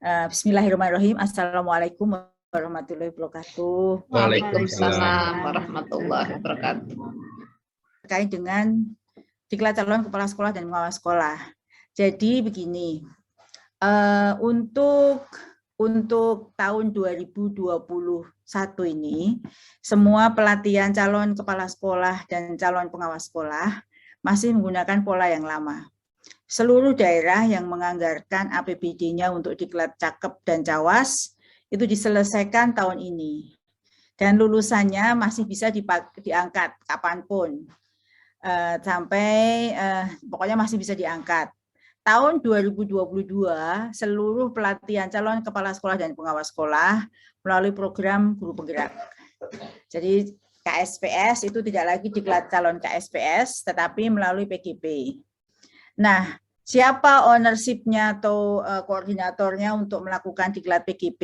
Bismillahirrahmanirrahim. Assalamualaikum warahmatullahi wabarakatuh. Waalaikumsalam warahmatullahi wabarakatuh. Terkait dengan diklat calon kepala sekolah dan pengawas sekolah. Jadi begini, untuk tahun 2021 ini, semua pelatihan calon kepala sekolah dan calon pengawas sekolah masih menggunakan pola yang lama. Seluruh daerah yang menganggarkan APBD-nya untuk diklat Cakep dan Cawas itu diselesaikan tahun ini. Dan lulusannya masih bisa diangkat kapanpun. Pokoknya masih bisa diangkat. Tahun 2022, seluruh pelatihan calon kepala sekolah dan pengawas sekolah melalui program guru penggerak. Jadi KSPS itu tidak lagi diklat calon KSPS, tetapi melalui PGP. Nah, siapa ownership-nya atau koordinatornya untuk melakukan diklat PGP,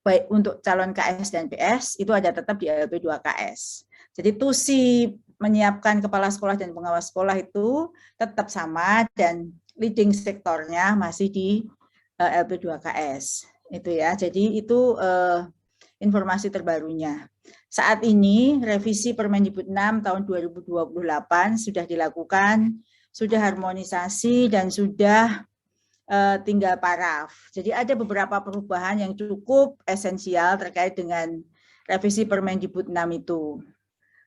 baik untuk calon KS dan PS, itu ada tetap di LP2KS. Jadi tusi menyiapkan kepala sekolah dan pengawas sekolah itu tetap sama dan leading sektornya masih di LP2KS. Itu ya, jadi itu informasi terbarunya. Saat ini revisi Permendikbud 6 tahun 2028 sudah dilakukan, sudah harmonisasi dan sudah tinggal paraf. Jadi ada beberapa perubahan yang cukup esensial terkait dengan revisi Permendikbud 6 itu.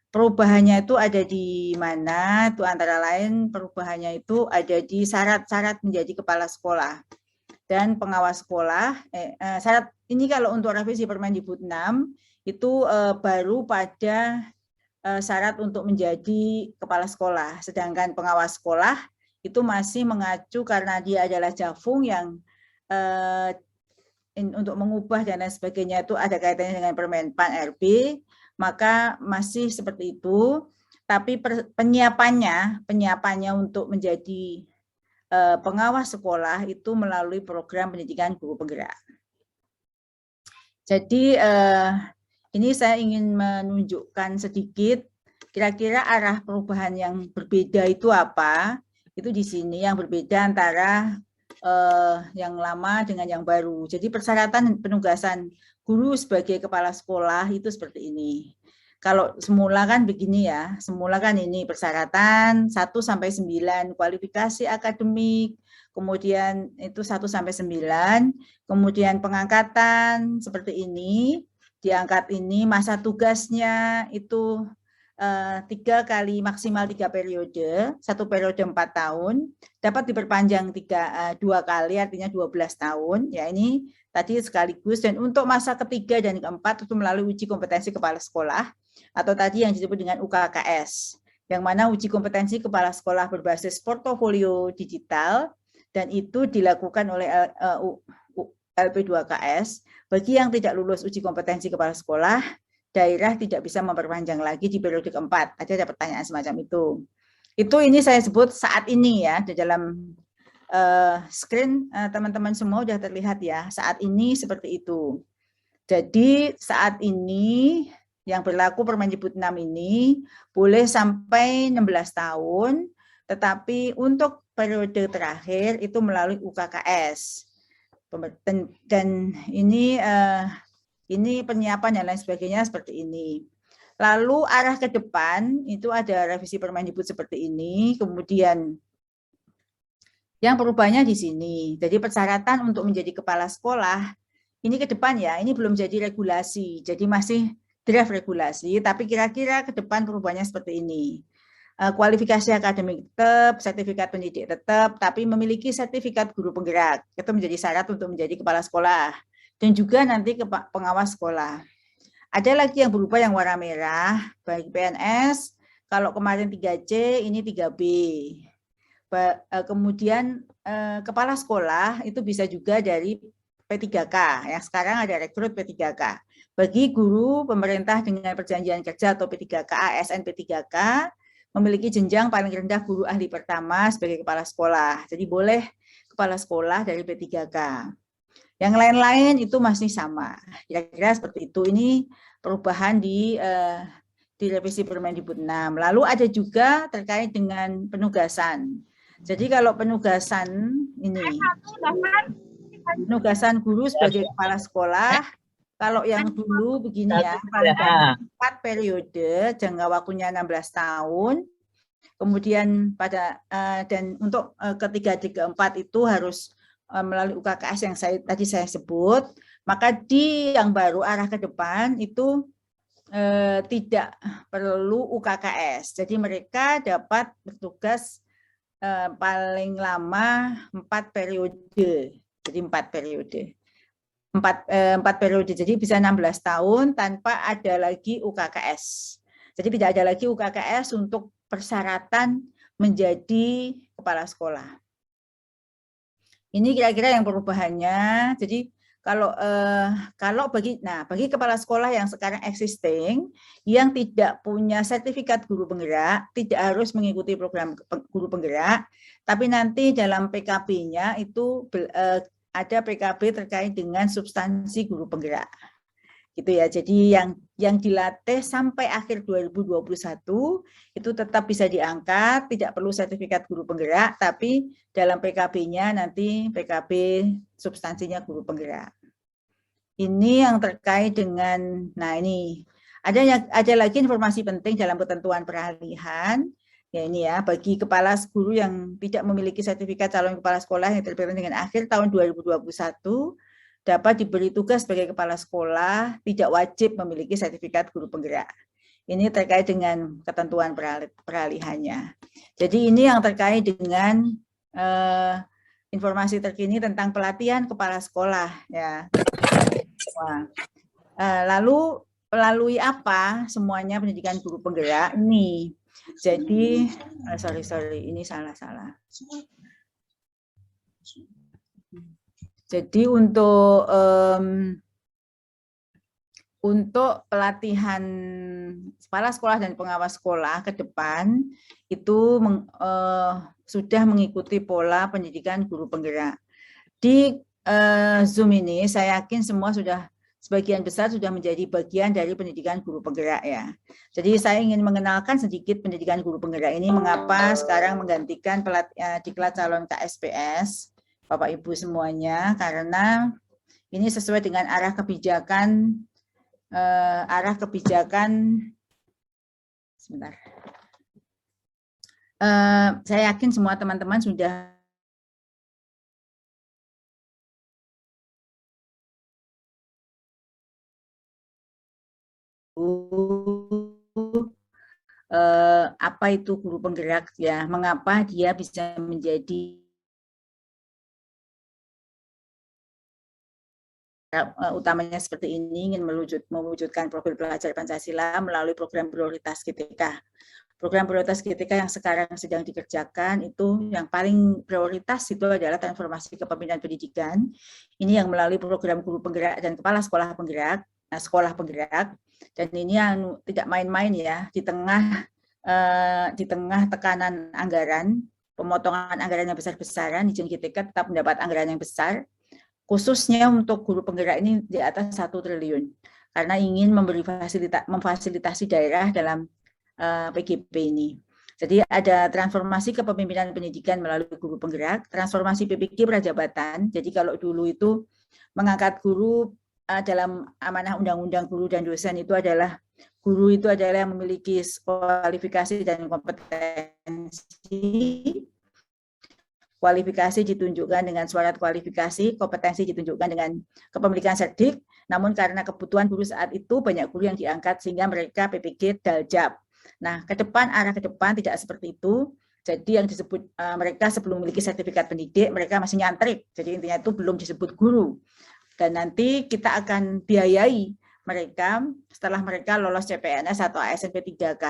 Perubahannya itu ada di mana? Itu antara lain perubahannya itu ada di syarat-syarat menjadi kepala sekolah dan pengawas sekolah. Syarat ini kalau untuk revisi Permendikbud 6 itu baru pada syarat untuk menjadi kepala sekolah, sedangkan pengawas sekolah itu masih mengacu karena dia adalah Jafung yang untuk mengubah dan lain sebagainya itu ada kaitannya dengan Permen PAN RB, maka masih seperti itu, tapi penyiapannya untuk menjadi pengawas sekolah itu melalui program pendidikan guru penggerak. Jadi ini saya ingin menunjukkan sedikit kira-kira arah perubahan yang berbeda itu apa. Itu di sini yang berbeda antara yang lama dengan yang baru. Jadi persyaratan penugasan guru sebagai kepala sekolah itu seperti ini. Kalau semula kan begini ya, semula kan ini persyaratan 1 sampai 9, kualifikasi akademik, kemudian itu 1 sampai 9, kemudian pengangkatan seperti ini, diangkat ini masa tugasnya itu 3 kali maksimal 3 periode, 1 periode 4 tahun, dapat diperpanjang 2 kali artinya 12 tahun, ya ini tadi sekaligus, dan untuk masa ketiga dan keempat itu melalui uji kompetensi kepala sekolah, atau tadi yang disebut dengan UKKS, yang mana uji kompetensi kepala sekolah berbasis portofolio digital, dan itu dilakukan oleh LP2KS, bagi yang tidak lulus uji kompetensi kepala sekolah, daerah tidak bisa memperpanjang lagi di periode keempat. Ada pertanyaan semacam itu. Ini saya sebut saat ini ya, di dalam screen teman-teman semua sudah terlihat ya, saat ini seperti itu. Jadi saat ini yang berlaku Permendikbud 6 ini boleh sampai 16 tahun, tetapi untuk periode terakhir itu melalui UKKS. Dan ini penyiapan dan lain sebagainya seperti ini. Lalu arah ke depan itu ada revisi Permendikbud seperti ini, kemudian yang perubahannya di sini. Jadi persyaratan untuk menjadi kepala sekolah ini ke depan ya, ini belum jadi regulasi, jadi masih draft regulasi, tapi kira-kira ke depan perubahannya seperti ini. Kualifikasi akademik tetap, sertifikat pendidik tetap, tapi memiliki sertifikat guru penggerak, itu menjadi syarat untuk menjadi kepala sekolah. Dan juga nanti ke pengawas sekolah. Ada lagi yang berubah yang warna merah, baik PNS, kalau kemarin 3C, ini 3B. Kemudian kepala sekolah itu bisa juga dari P3K, yang sekarang ada rekrut P3K. Bagi guru pemerintah dengan perjanjian kerja atau P3K, ASN P3K, memiliki jenjang paling rendah guru ahli pertama sebagai kepala sekolah. Jadi boleh kepala sekolah dari P3K. Yang lain-lain itu masih sama. Kira-kira seperti itu. Ini perubahan di revisi Permendikbud 6. Lalu ada juga terkait dengan penugasan. Jadi kalau penugasan ini Penugasan guru sebagai kepala sekolah, kalau yang dulu begini ya, paling banyak 4 periode, jangka waktunya 16 tahun. Kemudian dan untuk ketiga, keempat itu harus melalui UKKS yang tadi saya sebut. Maka di yang baru arah ke depan itu tidak perlu UKKS. Jadi mereka dapat bertugas paling lama 4 periode. Jadi 4 periode. 4 periode. Jadi bisa 16 tahun tanpa ada lagi UKKS. Jadi tidak ada lagi UKKS untuk persyaratan menjadi kepala sekolah. Ini kira-kira yang perubahannya. Jadi kalau bagi kepala sekolah yang sekarang existing yang tidak punya sertifikat guru penggerak, tidak harus mengikuti program guru penggerak, tapi nanti dalam PKB-nya itu ada PKB terkait dengan substansi guru penggerak. Gitu ya. Jadi yang dilatih sampai akhir 2021 itu tetap bisa diangkat, tidak perlu sertifikat guru penggerak, tapi dalam PKB-nya nanti PKB substansinya guru penggerak. Ini yang terkait dengan, nah ini ada lagi informasi penting dalam ketentuan peralihan. Ya ini ya, bagi kepala guru yang tidak memiliki sertifikat calon kepala sekolah yang terpilih dengan akhir tahun 2021 dapat diberi tugas sebagai kepala sekolah, tidak wajib memiliki sertifikat guru penggerak. Ini terkait dengan ketentuan peralihannya. Jadi ini yang terkait dengan informasi terkini tentang pelatihan kepala sekolah ya. Lalu melalui apa semuanya pendidikan guru penggerak ini? Jadi sorry ini salah. Jadi untuk pelatihan kepala sekolah dan pengawas sekolah ke depan itu sudah mengikuti pola pendidikan guru penggerak. Di Zoom ini saya yakin semua sebagian besar sudah menjadi bagian dari pendidikan guru penggerak ya. Jadi saya ingin mengenalkan sedikit pendidikan guru penggerak ini, mengapa sekarang menggantikan diklat calon KSPS, Bapak Ibu semuanya, karena ini sesuai dengan arah kebijakan sebentar. Saya yakin semua teman-teman sudah apa itu guru penggerak ya, mengapa dia bisa menjadi utamanya seperti ini, ingin mewujudkan profil pelajar Pancasila melalui program prioritas GTK. Program prioritas GTK yang sekarang sedang dikerjakan itu yang paling prioritas itu adalah transformasi kepemimpinan pendidikan. Ini yang melalui program guru penggerak dan kepala sekolah penggerak, sekolah penggerak. Dan ini yang tidak main-main ya, di tengah tekanan anggaran, pemotongan anggaran yang besar-besaran, Dijen GTK tetap mendapat anggaran yang besar. Khususnya untuk guru penggerak ini di atas 1 triliun, karena ingin memfasilitasi daerah dalam PGP ini. Jadi ada transformasi kepemimpinan pendidikan melalui guru penggerak, transformasi PPG prajabatan. Jadi kalau dulu itu mengangkat guru dalam amanah undang-undang guru dan dosen itu adalah guru itu adalah yang memiliki kualifikasi dan kompetensi. Kualifikasi ditunjukkan dengan surat kualifikasi, kompetensi ditunjukkan dengan kepemilikan serdik, namun karena kebutuhan guru saat itu banyak guru yang diangkat sehingga mereka PPG daljab. Nah, arah ke depan tidak seperti itu. Jadi yang disebut mereka sebelum memiliki sertifikat pendidik, mereka masih nyantrik. Jadi intinya itu belum disebut guru. Dan nanti kita akan biayai mereka setelah mereka lolos CPNS atau ASN P3K.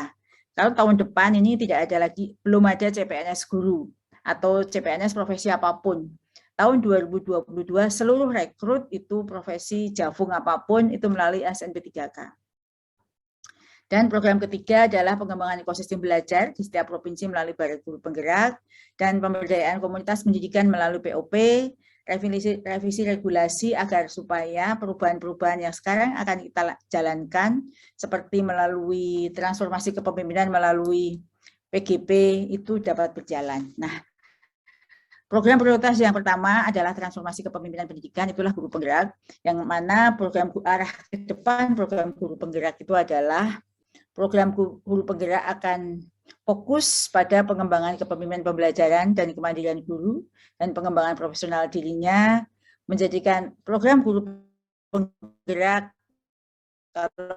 Kalau tahun depan ini tidak ada lagi, belum ada CPNS guru atau CPNS profesi apapun. Tahun 2022 seluruh rekrut itu profesi javung apapun itu melalui ASN P3K. Dan program ketiga adalah pengembangan ekosistem belajar di setiap provinsi melalui Baret Guru Penggerak dan pemberdayaan komunitas pendidikan melalui POP, revisi regulasi agar supaya perubahan-perubahan yang sekarang akan kita jalankan seperti melalui transformasi kepemimpinan melalui PGP itu dapat berjalan. Nah, Program prioritas yang pertama adalah transformasi kepemimpinan pendidikan, itulah guru penggerak, yang mana program arah ke depan program guru penggerak itu adalah program guru penggerak akan fokus pada pengembangan kepemimpinan pembelajaran dan kemandirian guru dan pengembangan profesional dirinya, menjadikan program guru penggerak kalau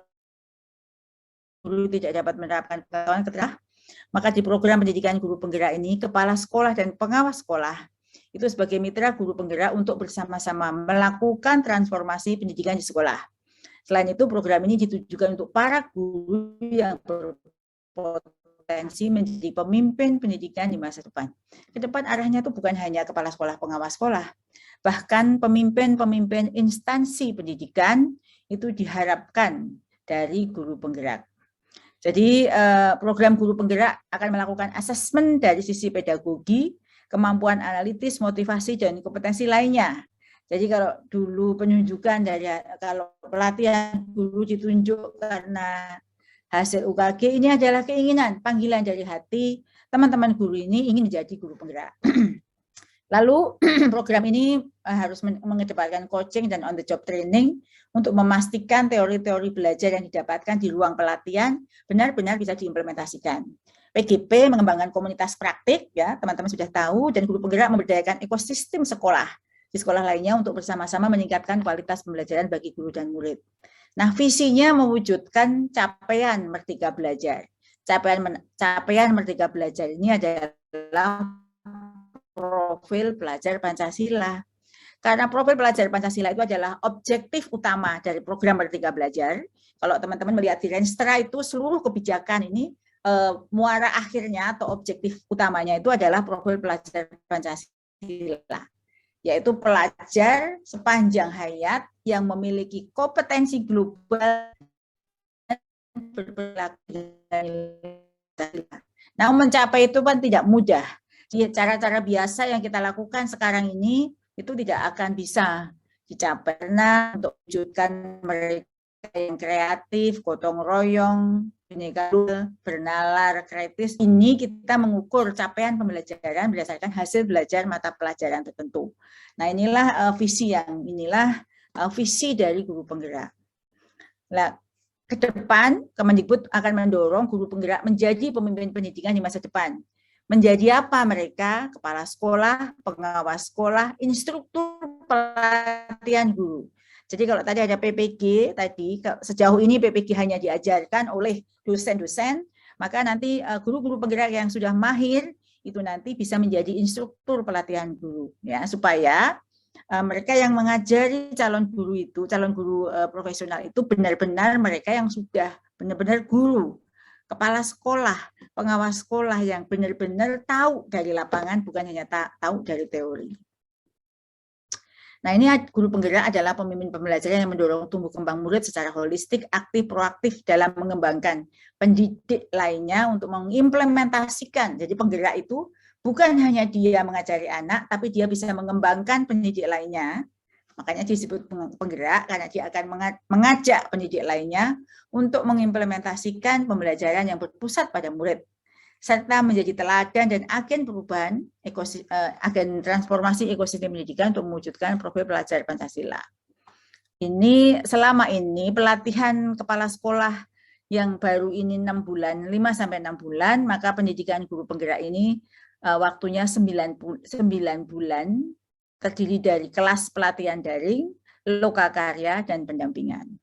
guru tidak dapat menerapkan pengetahuan ketelah, maka di program pendidikan guru penggerak ini, kepala sekolah dan pengawas sekolah itu sebagai mitra guru penggerak untuk bersama-sama melakukan transformasi pendidikan di sekolah. Selain itu, program ini ditujukan untuk para guru yang berpotensi menjadi pemimpin pendidikan di masa depan. Ke depan arahnya itu bukan hanya kepala sekolah, pengawas sekolah, bahkan pemimpin-pemimpin instansi pendidikan itu diharapkan dari guru penggerak. Jadi program guru penggerak akan melakukan asesmen dari sisi pedagogi, kemampuan analitis, motivasi, dan kompetensi lainnya. Jadi kalau dulu penunjukan dari kalau pelatihan guru ditunjuk karena hasil UKG, ini adalah keinginan, panggilan dari hati teman-teman guru ini ingin menjadi guru penggerak. Lalu program ini harus mengedepankan coaching dan on the job training untuk memastikan teori-teori belajar yang didapatkan di ruang pelatihan benar-benar bisa diimplementasikan. PGP mengembangkan komunitas praktik, ya teman-teman sudah tahu, dan guru penggerak memberdayakan ekosistem sekolah di sekolah lainnya untuk bersama-sama meningkatkan kualitas pembelajaran bagi guru dan murid. Nah, visinya mewujudkan capaian Merdeka Belajar. Capaian Merdeka Belajar ini adalah profil pelajar Pancasila. Karena profil pelajar Pancasila itu adalah objektif utama dari program Merdeka Belajar. Kalau teman-teman melihat di Renstra itu seluruh kebijakan ini muara akhirnya atau objektif utamanya itu adalah profil pelajar Pancasila, yaitu pelajar sepanjang hayat yang memiliki kompetensi global berperilaku. Nah, mencapai itu kan tidak mudah. Cara-cara biasa yang kita lakukan sekarang ini itu tidak akan bisa dicapai karena untuk mewujudkan mereka yang kreatif, gotong royong, bernalar, kritis, ini kita mengukur capaian pembelajaran berdasarkan hasil belajar mata pelajaran tertentu. Nah, inilah visi dari guru penggerak. Nah, ke depan Kemendikbud akan mendorong guru penggerak menjadi pemimpin pendidikan di masa depan. Menjadi apa mereka? Kepala sekolah, pengawas sekolah, instruktur pelatihan guru. Jadi kalau tadi ada PPG, sejauh ini PPG hanya diajarkan oleh dosen-dosen, maka nanti guru-guru penggerak yang sudah mahir itu nanti bisa menjadi instruktur pelatihan guru, ya, supaya mereka yang mengajari calon guru profesional itu benar-benar mereka yang sudah benar-benar guru, kepala sekolah, pengawas sekolah yang benar-benar tahu dari lapangan, bukan hanya tahu dari teori. Nah, ini guru penggerak adalah pemimpin pembelajaran yang mendorong tumbuh kembang murid secara holistik, aktif, proaktif dalam mengembangkan pendidik lainnya untuk mengimplementasikan. Jadi penggerak itu bukan hanya dia mengajari anak, tapi dia bisa mengembangkan pendidik lainnya. Makanya disebut penggerak, karena dia akan mengajak pendidik lainnya untuk mengimplementasikan pembelajaran yang berpusat pada murid, serta menjadi teladan dan agen perubahan agen transformasi ekosistem pendidikan untuk mewujudkan profil pelajar Pancasila. Ini selama ini pelatihan kepala sekolah yang baru ini 6 bulan, 5-6 bulan, maka pendidikan guru penggerak ini waktunya 9 bulan, terdiri dari kelas pelatihan daring, lokakarya, dan pendampingan.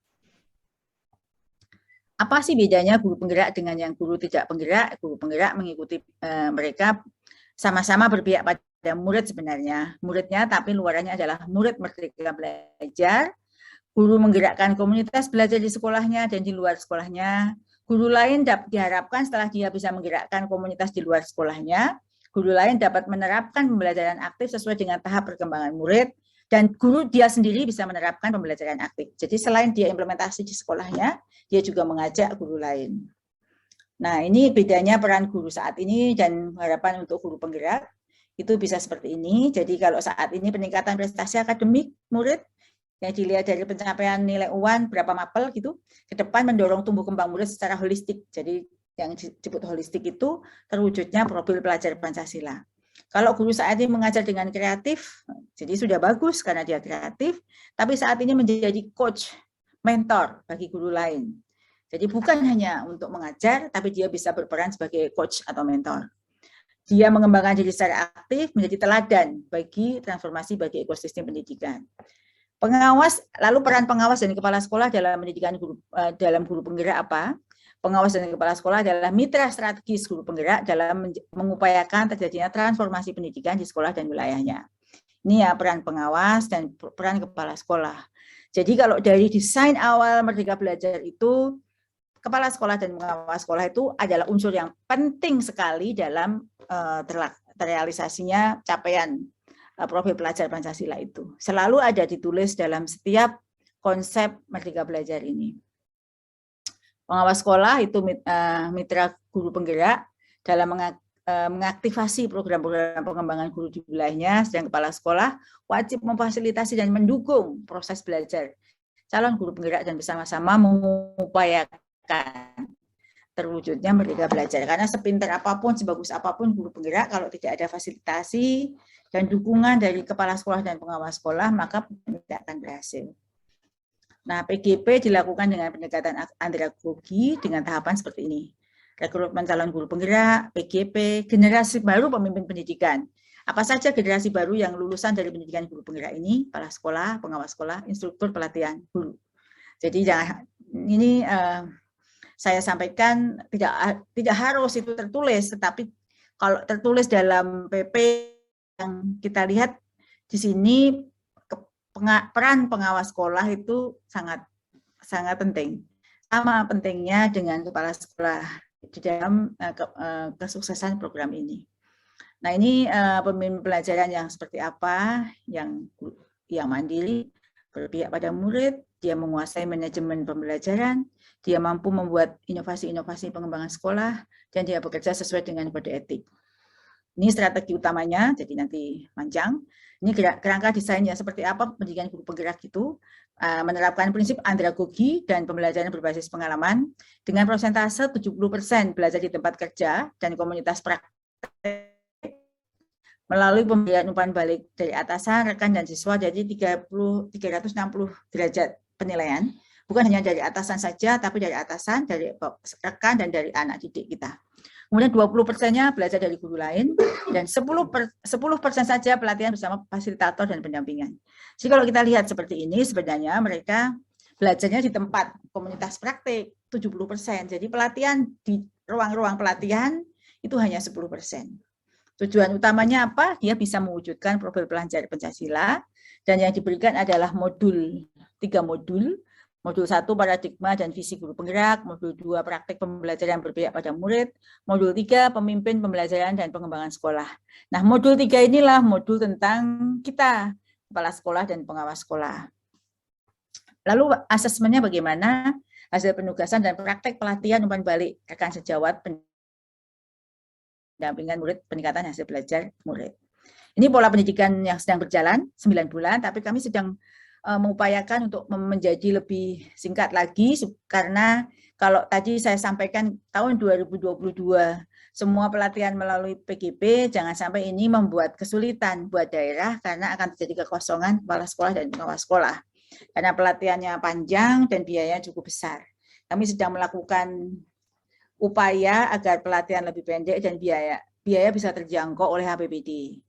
Apa sih bedanya guru penggerak dengan yang guru tidak penggerak? Guru penggerak mengikuti mereka sama-sama berpihak pada murid sebenarnya. Muridnya tapi luarannya adalah murid Merdeka Belajar. Guru menggerakkan komunitas belajar di sekolahnya dan di luar sekolahnya. Guru lain diharapkan setelah dia bisa menggerakkan komunitas di luar sekolahnya, guru lain dapat menerapkan pembelajaran aktif sesuai dengan tahap perkembangan murid, dan guru dia sendiri bisa menerapkan pembelajaran aktif. Jadi selain dia implementasi di sekolahnya, dia juga mengajak guru lain. Nah, ini bedanya peran guru saat ini dan harapan untuk guru penggerak. Itu bisa seperti ini. Jadi kalau saat ini peningkatan prestasi akademik murid yang dilihat dari pencapaian nilai UAN berapa mapel gitu, ke depan mendorong tumbuh kembang murid secara holistik. Jadi yang disebut holistik itu terwujudnya profil pelajar Pancasila. Kalau guru saat ini mengajar dengan kreatif, jadi sudah bagus karena dia kreatif, tapi saat ini menjadi coach, mentor bagi guru lain. Jadi bukan hanya untuk mengajar, tapi dia bisa berperan sebagai coach atau mentor. Dia mengembangkan diri secara aktif menjadi teladan bagi transformasi bagi ekosistem pendidikan. Pengawas, lalu peran pengawas dan kepala sekolah dalam pendidikan dalam guru penggerak apa? Pengawas dan kepala sekolah adalah mitra strategis guru penggerak dalam mengupayakan terjadinya transformasi pendidikan di sekolah dan wilayahnya. Ini ya peran pengawas dan peran kepala sekolah. Jadi kalau dari desain awal Merdeka Belajar itu, kepala sekolah dan pengawas sekolah itu adalah unsur yang penting sekali dalam terrealisasinya capaian profil pelajar Pancasila itu. Selalu ada ditulis dalam setiap konsep Merdeka Belajar ini. Pengawas sekolah itu mitra guru penggerak dalam mengaktifasi program-program pengembangan guru di wilayahnya, sedang kepala sekolah wajib memfasilitasi dan mendukung proses belajar calon guru penggerak dan bersama-sama mengupayakan terwujudnya Merdeka Belajar. Karena sepintar apapun, sebagus apapun guru penggerak, kalau tidak ada fasilitasi dan dukungan dari kepala sekolah dan pengawas sekolah, maka tidak akan berhasil. Nah, PGP dilakukan dengan pendekatan andragogi dengan tahapan seperti ini. Rekrutmen calon guru penggerak, PGP, generasi baru pemimpin pendidikan. Apa saja generasi baru yang lulusan dari pendidikan guru penggerak ini? Kepala sekolah, pengawas sekolah, instruktur pelatihan guru. Jadi ini saya sampaikan tidak harus itu tertulis, tetapi kalau tertulis dalam PP yang kita lihat di sini, peran pengawas sekolah itu sangat penting. Sama pentingnya dengan kepala sekolah di dalam kesuksesan program ini. Nah, ini pemimpin pelajaran yang seperti apa, yang mandiri, berpihak pada murid, dia menguasai manajemen pembelajaran, dia mampu membuat inovasi-inovasi pengembangan sekolah, dan dia bekerja sesuai dengan kode etik. Ini strategi utamanya, jadi nanti panjang. Ini kerangka desainnya seperti apa pendidikan guru penggerak itu, menerapkan prinsip andragogi dan pembelajaran berbasis pengalaman, dengan persentase 70% belajar di tempat kerja dan komunitas praktek, melalui pemberian umpan balik dari atasan, rekan, dan siswa, jadi 360 derajat penilaian, bukan hanya dari atasan saja, tapi dari atasan, dari rekan, dan dari anak didik kita. Kemudian 20%-nya belajar dari guru lain, dan 10% saja pelatihan bersama fasilitator dan pendampingan. Jadi kalau kita lihat seperti ini, sebenarnya mereka belajarnya di tempat komunitas praktik, 70%. Jadi pelatihan di ruang-ruang pelatihan itu hanya 10%. Tujuan utamanya apa? Dia bisa mewujudkan profil pelajar Pancasila, dan yang diberikan adalah 3 modul. Modul 1 paradigma dan visi guru penggerak, modul 2 praktik pembelajaran berpihak pada murid, modul 3 pemimpin pembelajaran dan pengembangan sekolah. Nah, modul 3 inilah modul tentang kita, kepala sekolah dan pengawas sekolah. Lalu asesmennya bagaimana? Hasil penugasan dan praktek pelatihan umpan balik rekan sejawat pendampingan murid, peningkatan hasil belajar murid. Ini pola pendidikan yang sedang berjalan 9 bulan, tapi kami sedang mengupayakan untuk menjadi lebih singkat lagi, karena kalau tadi saya sampaikan tahun 2022 semua pelatihan melalui PGP, jangan sampai ini membuat kesulitan buat daerah karena akan terjadi kekosongan kepala sekolah dan pengawas sekolah. Karena pelatihannya panjang dan biayanya cukup besar. Kami sedang melakukan upaya agar pelatihan lebih pendek dan biaya bisa terjangkau oleh HPBD.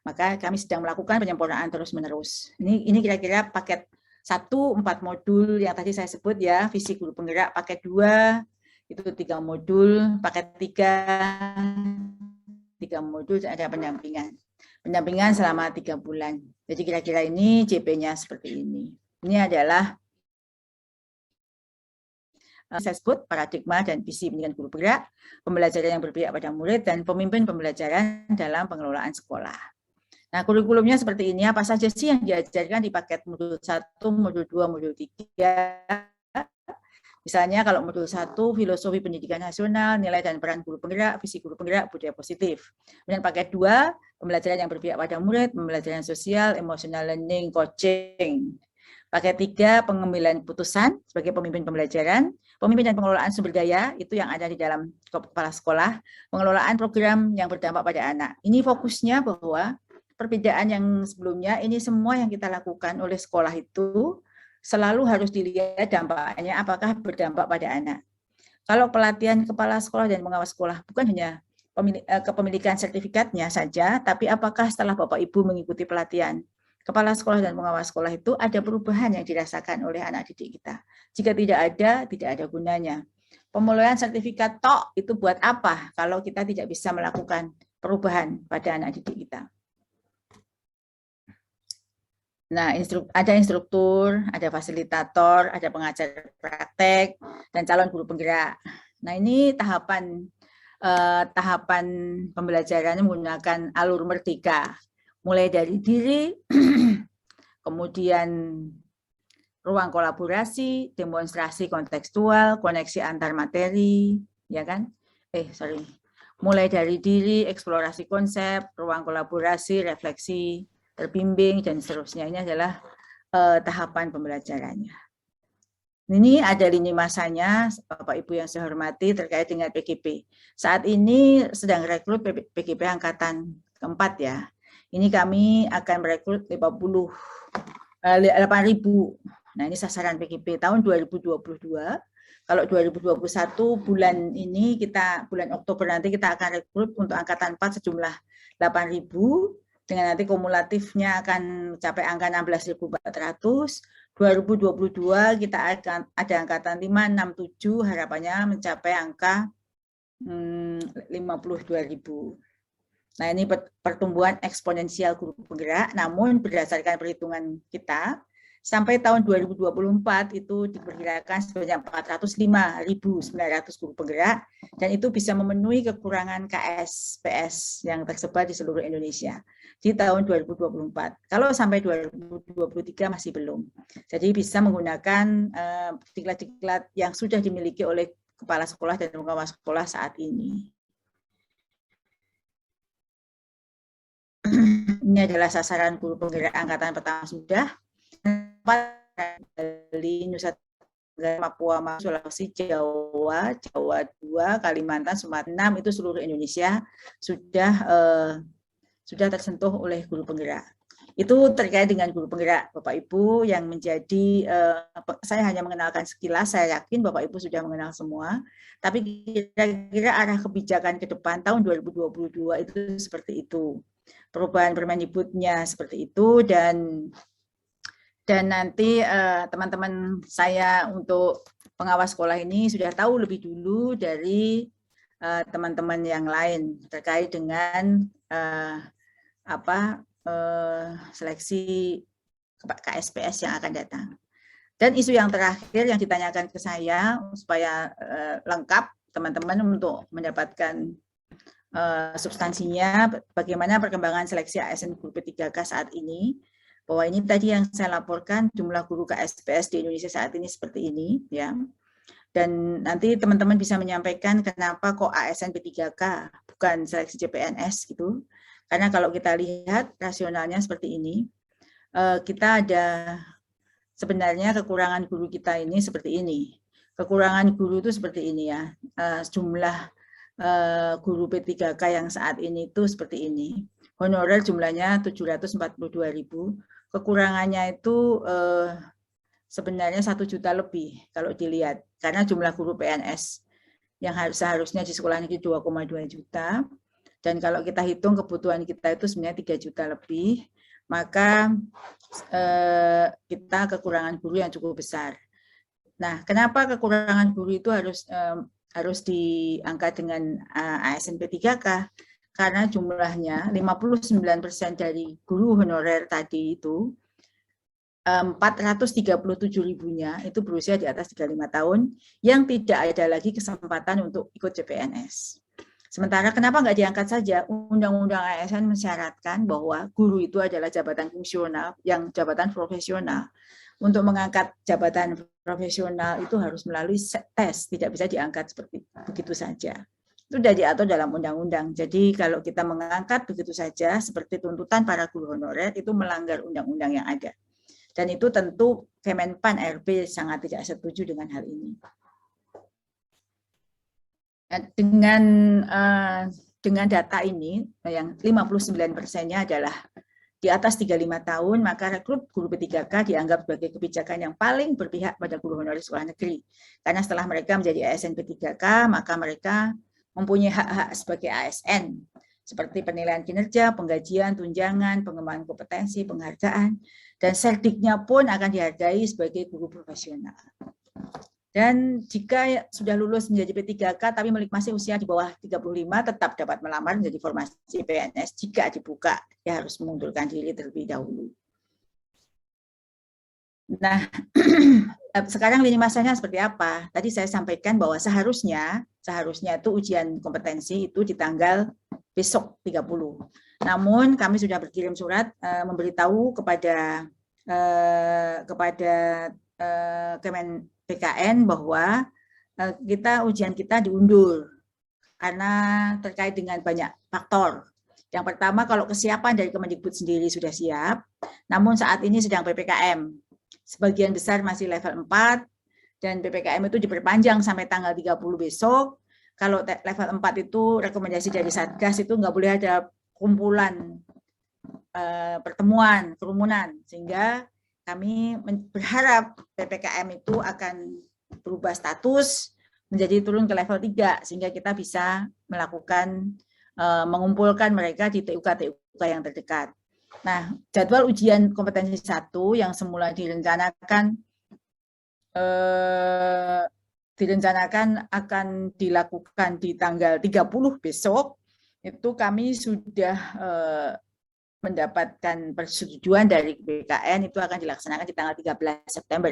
Maka kami sedang melakukan penyempurnaan terus-menerus. Ini kira-kira paket 1, 4 modul yang tadi saya sebut ya, visi guru penggerak, paket 2, itu 3 modul, paket 3 modul ada pendampingan. Pendampingan selama 3 bulan. Jadi kira-kira ini JP-nya seperti ini. Ini adalah saya sebut paradigma dan visi pendidikan guru penggerak, pembelajaran yang berpihak pada murid, dan pemimpin pembelajaran dalam pengelolaan sekolah. Nah, kurikulumnya seperti ini, apa saja sih yang diajarkan di paket modul 1, modul 2, modul 3. Misalnya kalau modul 1, filosofi pendidikan nasional, nilai dan peran guru penggerak, visi guru penggerak, budaya positif. Kemudian paket 2, pembelajaran yang berpihak pada murid, pembelajaran sosial, emotional learning, coaching. Paket 3, pengambilan putusan sebagai pemimpin pembelajaran. Pemimpin dan pengelolaan sumber daya itu yang ada di dalam kepala sekolah, pengelolaan program yang berdampak pada anak. Ini fokusnya bahwa perbedaan yang sebelumnya ini semua yang kita lakukan oleh sekolah itu selalu harus dilihat dampaknya apakah berdampak pada anak. Kalau pelatihan kepala sekolah dan pengawas sekolah bukan hanya kepemilikan sertifikatnya saja, tapi apakah setelah Bapak Ibu mengikuti pelatihan kepala sekolah dan pengawas sekolah itu ada perubahan yang dirasakan oleh anak didik kita. Jika tidak ada gunanya. Pemenuhan sertifikat tok itu buat apa kalau kita tidak bisa melakukan perubahan pada anak didik kita. Nah, ada instruktur, ada fasilitator, ada pengajar praktek, dan calon guru penggerak. Nah, ini tahapan pembelajarannya menggunakan alur merdeka. Mulai dari diri, kemudian ruang kolaborasi, demonstrasi kontekstual, koneksi antar materi, ya kan? Mulai dari diri, eksplorasi konsep, ruang kolaborasi, refleksi, terbimbing, dan seterusnya. Ini adalah tahapan pembelajarannya. Ini ada lini masanya, Bapak Ibu yang saya hormati, terkait dengan PGP. Saat ini sedang rekrut PGP angkatan keempat ya. Ini kami akan merekrut 8.000. Nah, ini sasaran PGP tahun 2022. Kalau 2021 bulan Oktober nanti kita akan rekrut untuk angkatan 4 sejumlah 8.000, dengan nanti kumulatifnya akan mencapai angka 16.400. 2022 kita akan ada angkatan 5, 6, 7, harapannya mencapai angka 52.000. Nah, ini pertumbuhan eksponensial guru penggerak, namun berdasarkan perhitungan kita, sampai tahun 2024 itu diperkirakan sebanyak 405.900 guru penggerak, dan itu bisa memenuhi kekurangan KSPS yang tersebar di seluruh Indonesia di tahun 2024. Kalau sampai 2023 masih belum. Jadi bisa menggunakan diklat-diklat yang sudah dimiliki oleh kepala sekolah dan pengawas sekolah saat ini. Ini adalah sasaran guru penggerak angkatan pertama sudah. Dari Nusa Tenggara, Papua, Sulawesi, Jawa 2, Kalimantan, Sumatera 6, itu seluruh Indonesia sudah tersentuh oleh guru penggerak. Itu terkait dengan guru penggerak, Bapak Ibu, yang menjadi, saya hanya mengenalkan sekilas, saya yakin Bapak Ibu sudah mengenal semua, tapi kira-kira arah kebijakan ke depan tahun 2022 itu seperti itu. Perubahan Permendikbudnya seperti itu, dan nanti teman-teman saya untuk pengawas sekolah ini sudah tahu lebih dulu dari teman-teman yang lain terkait dengan seleksi KSPS yang akan datang. Dan isu yang terakhir yang ditanyakan ke saya supaya lengkap teman-teman untuk mendapatkan substansinya, bagaimana perkembangan seleksi ASN guru P3K saat ini, bahwa ini tadi yang saya laporkan, jumlah guru KSPS di Indonesia saat ini seperti ini, ya. Dan nanti teman-teman bisa menyampaikan kenapa kok ASN P3K, bukan seleksi CPNS gitu. Karena kalau kita lihat rasionalnya seperti ini, kita ada sebenarnya kekurangan guru kita ini seperti ini. Kekurangan guru itu seperti ini ya, jumlah guru P3K yang saat ini itu seperti ini. Honorer jumlahnya 742.000, kekurangannya itu sebenarnya 1 juta lebih kalau dilihat, karena jumlah guru PNS yang seharusnya di sekolah negeri 2,2 juta, dan kalau kita hitung kebutuhan kita itu sebenarnya 3 juta lebih, maka kita kekurangan guru yang cukup besar. Nah, kenapa kekurangan guru itu harus diangkat dengan ASN P3K? Karena jumlahnya 59% dari guru honorer tadi itu 437.000-nya itu berusia di atas 35 tahun yang tidak ada lagi kesempatan untuk ikut CPNS. Sementara kenapa nggak diangkat saja? Undang-Undang ASN mensyaratkan bahwa guru itu adalah jabatan fungsional, yang jabatan profesional. Untuk mengangkat jabatan profesional itu harus melalui tes, tidak bisa diangkat seperti begitu saja. Itu sudah diatur dalam undang-undang. Jadi kalau kita mengangkat begitu saja seperti tuntutan para guru honorer itu melanggar undang-undang yang ada. Dan itu tentu Kemenpan RB sangat tidak setuju dengan hal ini. Dengan data ini yang 59%-nya adalah di atas 35 tahun, maka rekrut guru P3K dianggap sebagai kebijakan yang paling berpihak pada guru honorer sekolah negeri. Karena setelah mereka menjadi ASN P3K, maka mereka mempunyai hak-hak sebagai ASN, seperti penilaian kinerja, penggajian, tunjangan, pengembangan kompetensi, penghargaan, dan serdiknya pun akan dihargai sebagai guru profesional. Dan jika sudah lulus menjadi P3K tapi masih usia di bawah 35, tetap dapat melamar menjadi formasi PNS. Jika dibuka, dia harus mengundurkan diri terlebih dahulu. Nah, sekarang lini masanya seperti apa? Tadi saya sampaikan bahwa seharusnya itu ujian kompetensi itu di tanggal besok 30. Namun kami sudah berkirim surat memberitahu kepada Kemen PKN bahwa ujian kita diundur karena terkait dengan banyak faktor. Yang pertama, kalau kesiapan dari Kemendikbud sendiri sudah siap, namun saat ini sedang PPKM. Sebagian besar masih level 4 dan PPKM itu diperpanjang sampai tanggal 30 besok. Kalau level 4 itu rekomendasi dari Satgas itu nggak boleh ada kumpulan pertemuan, kerumunan, sehingga kami berharap PPKM itu akan berubah status menjadi turun ke level 3, sehingga kita bisa melakukan mengumpulkan mereka di TUK yang terdekat. Nah, jadwal ujian kompetensi 1 yang semula direncanakan akan dilakukan di tanggal 30 besok, itu kami sudah mendapatkan persetujuan dari BKN, itu akan dilaksanakan di tanggal 13 September.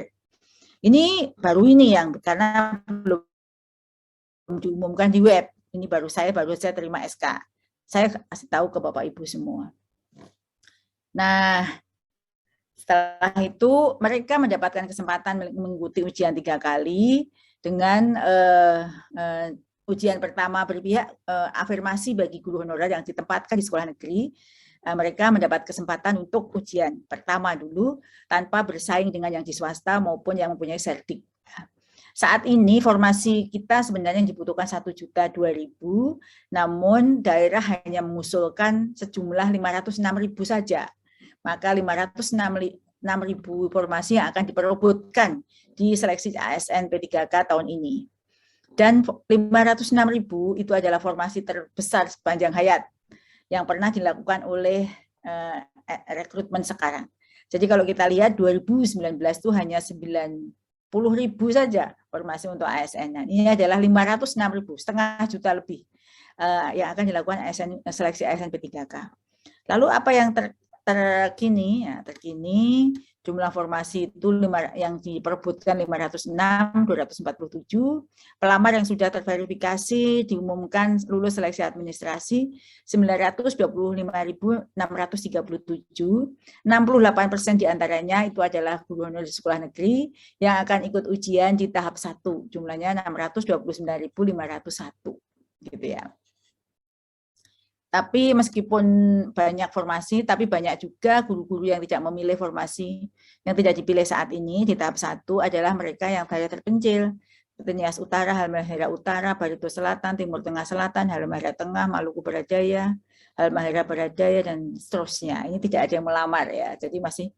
Ini baru ini yang karena belum diumumkan di web. Ini baru saya terima SK. Saya kasih tahu ke Bapak Ibu semua. Nah, setelah itu mereka mendapatkan kesempatan mengikuti ujian 3 kali dengan ujian pertama berpihak afirmasi bagi guru honorer yang ditempatkan di sekolah negeri. Mereka mendapat kesempatan untuk ujian pertama dulu tanpa bersaing dengan yang di swasta maupun yang mempunyai serdik. Saat ini formasi kita sebenarnya dibutuhkan 1.200.000, namun daerah hanya mengusulkan sejumlah 506.000 saja. Maka 506.000 formasi yang akan diperebutkan di seleksi ASN P3K tahun ini. Dan 506.000 itu adalah formasi terbesar sepanjang hayat yang pernah dilakukan oleh rekrutmen sekarang. Jadi kalau kita lihat 2019 itu hanya 90.000 saja formasi untuk ASN. Nah, ini adalah 506.000, setengah juta lebih yang akan dilakukan seleksi ASN P3K. Lalu apa yang terkini? Ya, terkini jumlah formasi itu yang diperebutkan 506.247, pelamar yang sudah terverifikasi diumumkan lulus seleksi administrasi 925.637, 68% diantaranya itu adalah guru honorer di sekolah negeri yang akan ikut ujian di tahap 1, jumlahnya 629.501, gitu ya. Tapi meskipun banyak formasi, tapi banyak juga guru-guru yang tidak memilih formasi yang tidak dipilih saat ini di tahap 1 adalah mereka yang daerah terpencil, seperti Nias Utara, Halmahera Utara, Barito Selatan, Timur Tengah Selatan, Halmahera Tengah, Maluku Barat Daya, Halmahera Barat Daya, dan seterusnya. Ini tidak ada yang melamar ya, jadi masih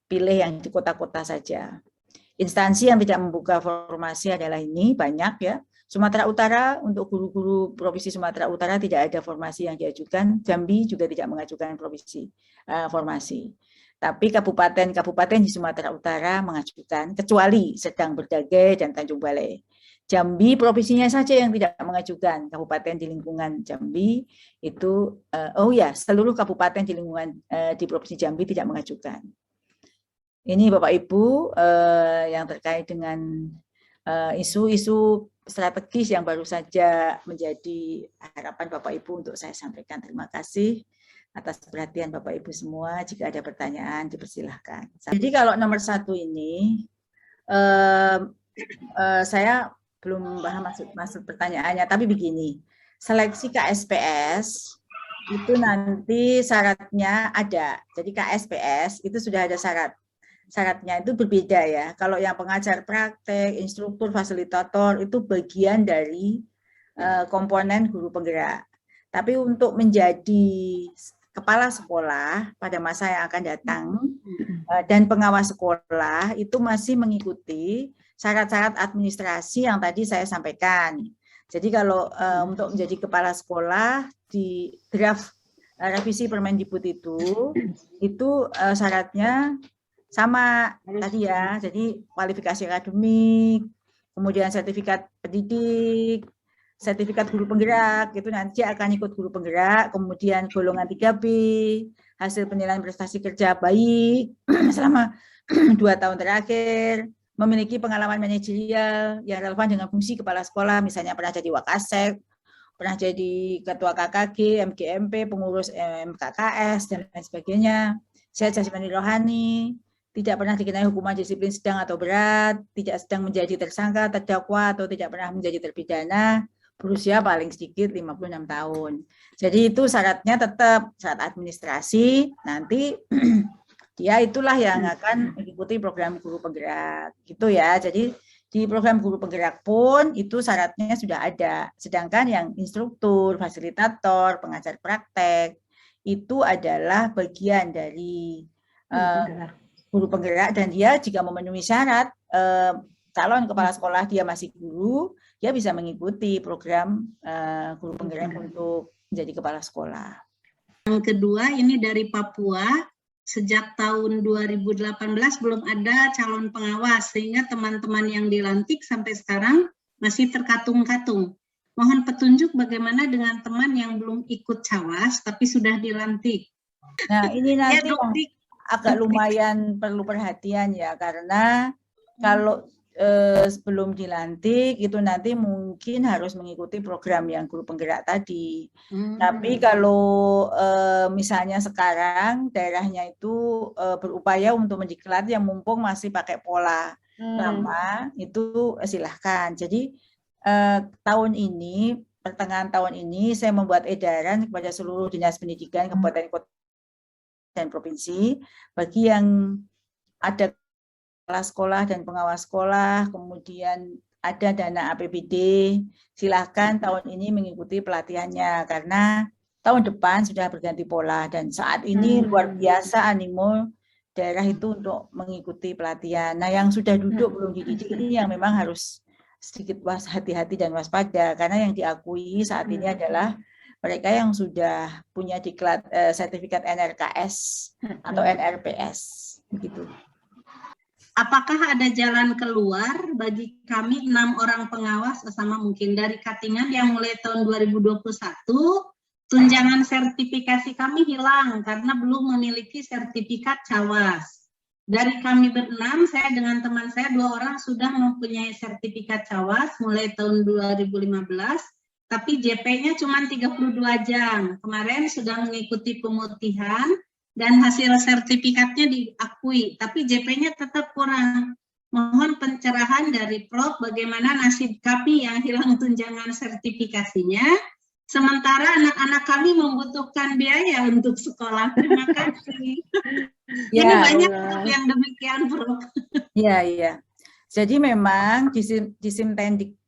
pilih yang di kota-kota saja. Instansi yang tidak membuka formasi adalah ini, banyak ya. Sumatera Utara, untuk guru-guru Provinsi Sumatera Utara tidak ada formasi yang diajukan. Jambi juga tidak mengajukan formasi. Tapi kabupaten-kabupaten di Sumatera Utara mengajukan, kecuali Sedang Berdagai dan Tanjung Balai. Jambi provinsinya saja yang tidak mengajukan. Kabupaten di lingkungan Jambi itu, seluruh kabupaten di lingkungan di Provinsi Jambi tidak mengajukan. Ini Bapak Ibu yang terkait dengan isu-isu strategis yang baru saja menjadi harapan Bapak Ibu untuk saya sampaikan. Terima kasih atas perhatian Bapak Ibu semua. Jika ada pertanyaan dipersilahkan. Jadi kalau nomor 1 ini saya belum paham maksud pertanyaannya, tapi begini, seleksi KSPS itu nanti syaratnya ada. Jadi KSPS itu sudah ada syaratnya itu berbeda ya. Kalau yang pengajar praktek, instruktur, fasilitator itu bagian dari komponen guru penggerak. Tapi untuk menjadi kepala sekolah pada masa yang akan datang dan pengawas sekolah itu masih mengikuti syarat-syarat administrasi yang tadi saya sampaikan. Jadi kalau untuk menjadi kepala sekolah di draft revisi Permendikbud itu syaratnya sama tadi ya. Jadi kualifikasi akademik, kemudian sertifikat pendidik, sertifikat guru penggerak, itu nanti akan ikut guru penggerak, kemudian golongan 3B, hasil penilaian prestasi kerja baik selama 2 tahun terakhir, memiliki pengalaman manajerial yang relevan dengan fungsi kepala sekolah, misalnya pernah jadi Wakasek, pernah jadi ketua KKG, MGMP, pengurus MKKS, dan lain sebagainya, sehat jasmani rohani, tidak pernah dikenai hukuman disiplin sedang atau berat, tidak sedang menjadi tersangka, terdakwa, atau tidak pernah menjadi terpidana, berusia paling sedikit 56 tahun. Jadi itu syaratnya tetap syarat administrasi, nanti dia itulah yang akan mengikuti program guru penggerak. Gitu ya. Jadi di program guru penggerak pun itu syaratnya sudah ada. Sedangkan yang instruktur, fasilitator, pengajar praktek itu adalah bagian dari guru penggerak, dan dia jika memenuhi syarat calon kepala sekolah dia masih guru, dia bisa mengikuti program guru penggerak untuk menjadi kepala sekolah. Yang kedua ini dari Papua, sejak tahun 2018 belum ada calon pengawas, sehingga teman-teman yang dilantik sampai sekarang masih terkatung-katung. Mohon petunjuk bagaimana dengan teman yang belum ikut cawas tapi sudah dilantik. Nah ini nanti ya, agak lumayan perlu perhatian ya, karena kalau sebelum dilantik itu nanti mungkin harus mengikuti program yang guru penggerak tadi. Tapi kalau misalnya sekarang daerahnya itu berupaya untuk mendiklat yang mumpung masih pakai pola lama, itu silahkan. Jadi tahun ini, pertengahan tahun ini saya membuat edaran kepada seluruh dinas pendidikan kabupaten kota dan provinsi bagi yang ada kepala sekolah dan pengawas sekolah, kemudian ada dana APBD, silahkan tahun ini mengikuti pelatihannya, karena tahun depan sudah berganti pola, dan saat ini luar biasa animo daerah itu untuk mengikuti pelatihan. Nah yang sudah duduk belum dididik ini yang memang harus sedikit hati-hati dan waspada, karena yang diakui saat ini adalah mereka yang sudah punya diklat sertifikat NRKS atau NRPS, begitu. Apakah ada jalan keluar bagi kami 6 orang pengawas sama mungkin dari Katingan yang mulai tahun 2021 tunjangan sertifikasi kami hilang karena belum memiliki sertifikat cawas. Dari kami berenam, saya dengan teman saya 2 orang sudah mempunyai sertifikat cawas mulai tahun 2015, tapi JP-nya cuma 32 jam. Kemarin sudah mengikuti pemutihan dan hasil sertifikatnya diakui, tapi JP-nya tetap kurang. Mohon pencerahan dari Prof. Bagaimana nasib kami yang hilang tunjangan sertifikasinya, sementara anak-anak kami membutuhkan biaya untuk sekolah. Terima kasih. Ya, ini banyak Prof yang demikian, Prof. Iya. Jadi memang di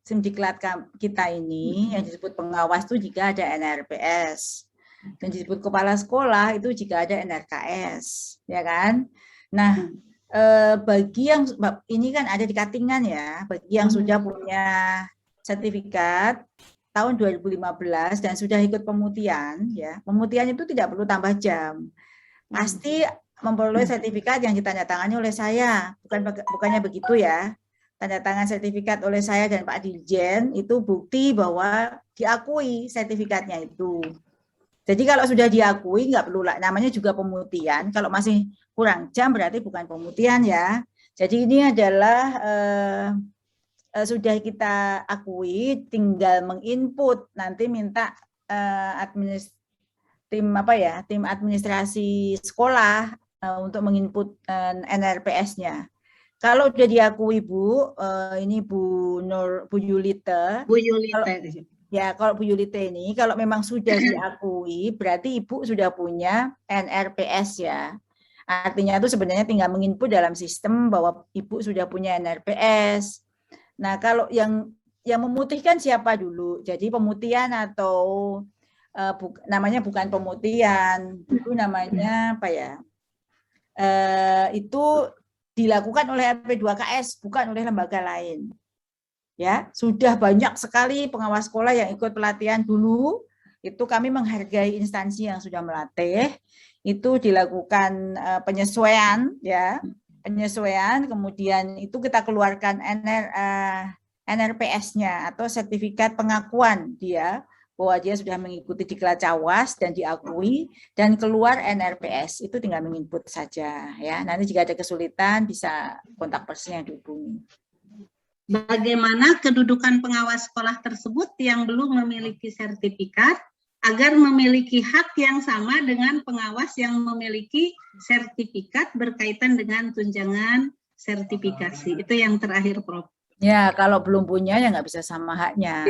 Simdiklat kita ini yang disebut pengawas itu jika ada NRPS. Dan disebut kepala sekolah itu jika ada NRKS, ya kan? Nah, bagi yang ini kan ada di Katingan ya, bagi yang sudah punya sertifikat tahun 2015 dan sudah ikut pemutihan, ya, pemutihan itu tidak perlu tambah jam, pasti memperoleh sertifikat yang ditandatangani oleh saya, bukannya begitu ya. Tanda tangan sertifikat oleh saya dan Pak Dirjen itu bukti bahwa diakui sertifikatnya itu. Jadi kalau sudah diakui nggak perlu lah, namanya juga pemutihan. Kalau masih kurang jam berarti bukan pemutihan ya. Jadi ini adalah sudah kita akui, tinggal menginput, nanti minta tim administrasi sekolah untuk menginput NRPS-nya. Kalau sudah diakui Bu, ini Bu Yulite. Bu Yulite. Ya, kalau Bu Yulite ini, kalau memang sudah diakui, berarti Ibu sudah punya NRPS ya. Artinya itu sebenarnya tinggal menginput dalam sistem bahwa Ibu sudah punya NRPS. Nah, kalau yang yang memutihkan siapa dulu? Jadi pemutihan atau namanya bukan pemutihan, dulu namanya apa ya? Itu dilakukan oleh LP2KS, bukan oleh lembaga lain. Ya, sudah banyak sekali pengawas sekolah yang ikut pelatihan dulu. Itu kami menghargai instansi yang sudah melatih. Itu dilakukan penyesuaian, ya, penyesuaian. Kemudian itu kita keluarkan NRPS-nya atau sertifikat pengakuan dia bahwa dia sudah mengikuti diklat Cawas dan diakui, dan keluar NRPS. Itu tinggal menginput saja, ya. Nanti jika ada kesulitan bisa kontak person yang dihubungi. Bagaimana kedudukan pengawas sekolah tersebut yang belum memiliki sertifikat agar memiliki hak yang sama dengan pengawas yang memiliki sertifikat berkaitan dengan tunjangan sertifikasi. Itu yang terakhir, Prof. Ya, kalau belum punya ya nggak bisa sama haknya.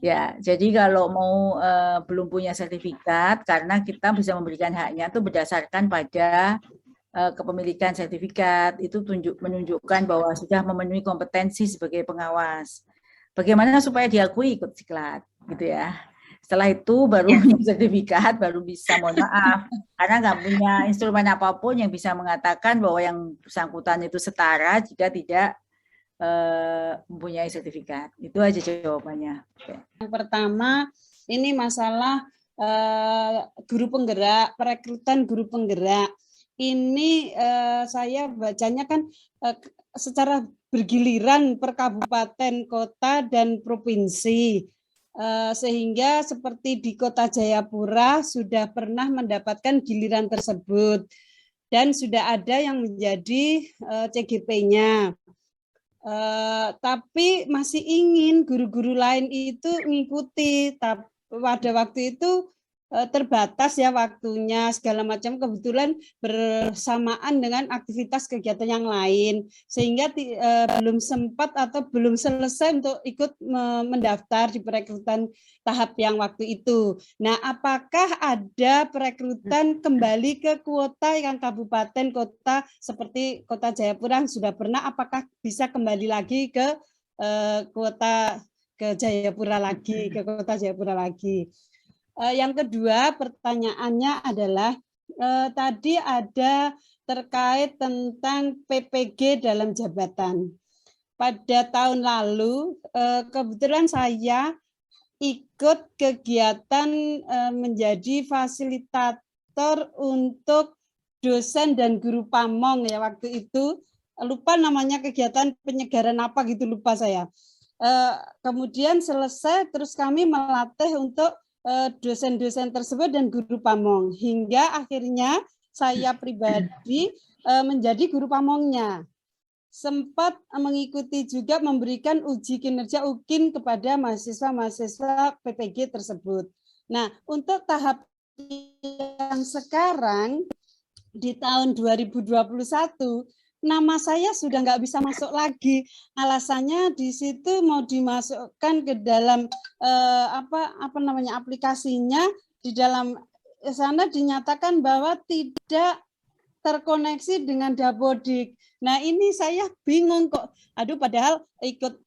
Ya, jadi kalau mau belum punya sertifikat, karena kita bisa memberikan haknya itu berdasarkan pada kepemilikan sertifikat, itu menunjukkan bahwa sudah memenuhi kompetensi sebagai pengawas. Bagaimana supaya diakui ikut diklat, gitu ya. Setelah itu baru punya sertifikat, baru bisa, mohon maaf, karena nggak punya instrumen apapun yang bisa mengatakan bahwa yang bersangkutan itu setara jika tidak mempunyai sertifikat. Itu aja jawabannya. Yang pertama, ini masalah guru penggerak, perekrutan guru penggerak. Ini saya bacanya kan secara bergiliran per kabupaten, kota, dan provinsi. Sehingga seperti di Kota Jayapura sudah pernah mendapatkan giliran tersebut. Dan sudah ada yang menjadi CGP-nya. Tapi masih ingin guru-guru lain itu mengikuti, tapi pada waktu itu terbatas ya waktunya segala macam, kebetulan bersamaan dengan aktivitas kegiatan yang lain, sehingga belum sempat atau belum selesai untuk ikut mendaftar di perekrutan tahap yang waktu itu. Nah, apakah ada perekrutan kembali ke kuota yang kabupaten, kota seperti Kota Jayapura sudah pernah, apakah bisa kembali lagi ke kuota ke Jayapura lagi, ke Kota Jayapura lagi? Yang kedua, pertanyaannya adalah tadi ada terkait tentang PPG dalam jabatan. Pada tahun lalu, kebetulan saya ikut kegiatan menjadi fasilitator untuk dosen dan guru pamong ya waktu itu. Lupa namanya kegiatan penyegaran apa gitu, lupa saya. Kemudian selesai, terus kami melatih untuk dosen-dosen tersebut dan guru pamong, hingga akhirnya saya pribadi menjadi guru pamongnya. Sempat mengikuti juga memberikan uji kinerja UKIN kepada mahasiswa-mahasiswa PPG tersebut. Nah, untuk tahap yang sekarang di tahun 2021, nama saya sudah nggak bisa masuk lagi. Alasannya di situ mau dimasukkan ke dalam aplikasinya, di dalam sana dinyatakan bahwa tidak terkoneksi dengan Dapodik. Nah, ini saya bingung kok. Aduh, padahal ikut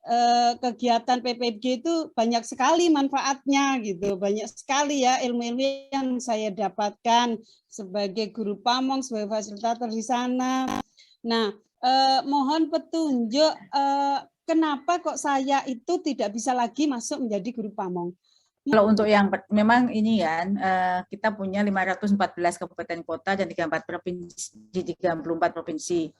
kegiatan PPG itu banyak sekali manfaatnya gitu. Banyak sekali ya ilmu-ilmu yang saya dapatkan sebagai guru pamong, sebagai fasilitator di sana. Nah, mohon petunjuk kenapa kok saya itu tidak bisa lagi masuk menjadi guru pamong. Kalau untuk yang memang ini ya, kita punya 514 kabupaten kota dan 34 provinsi,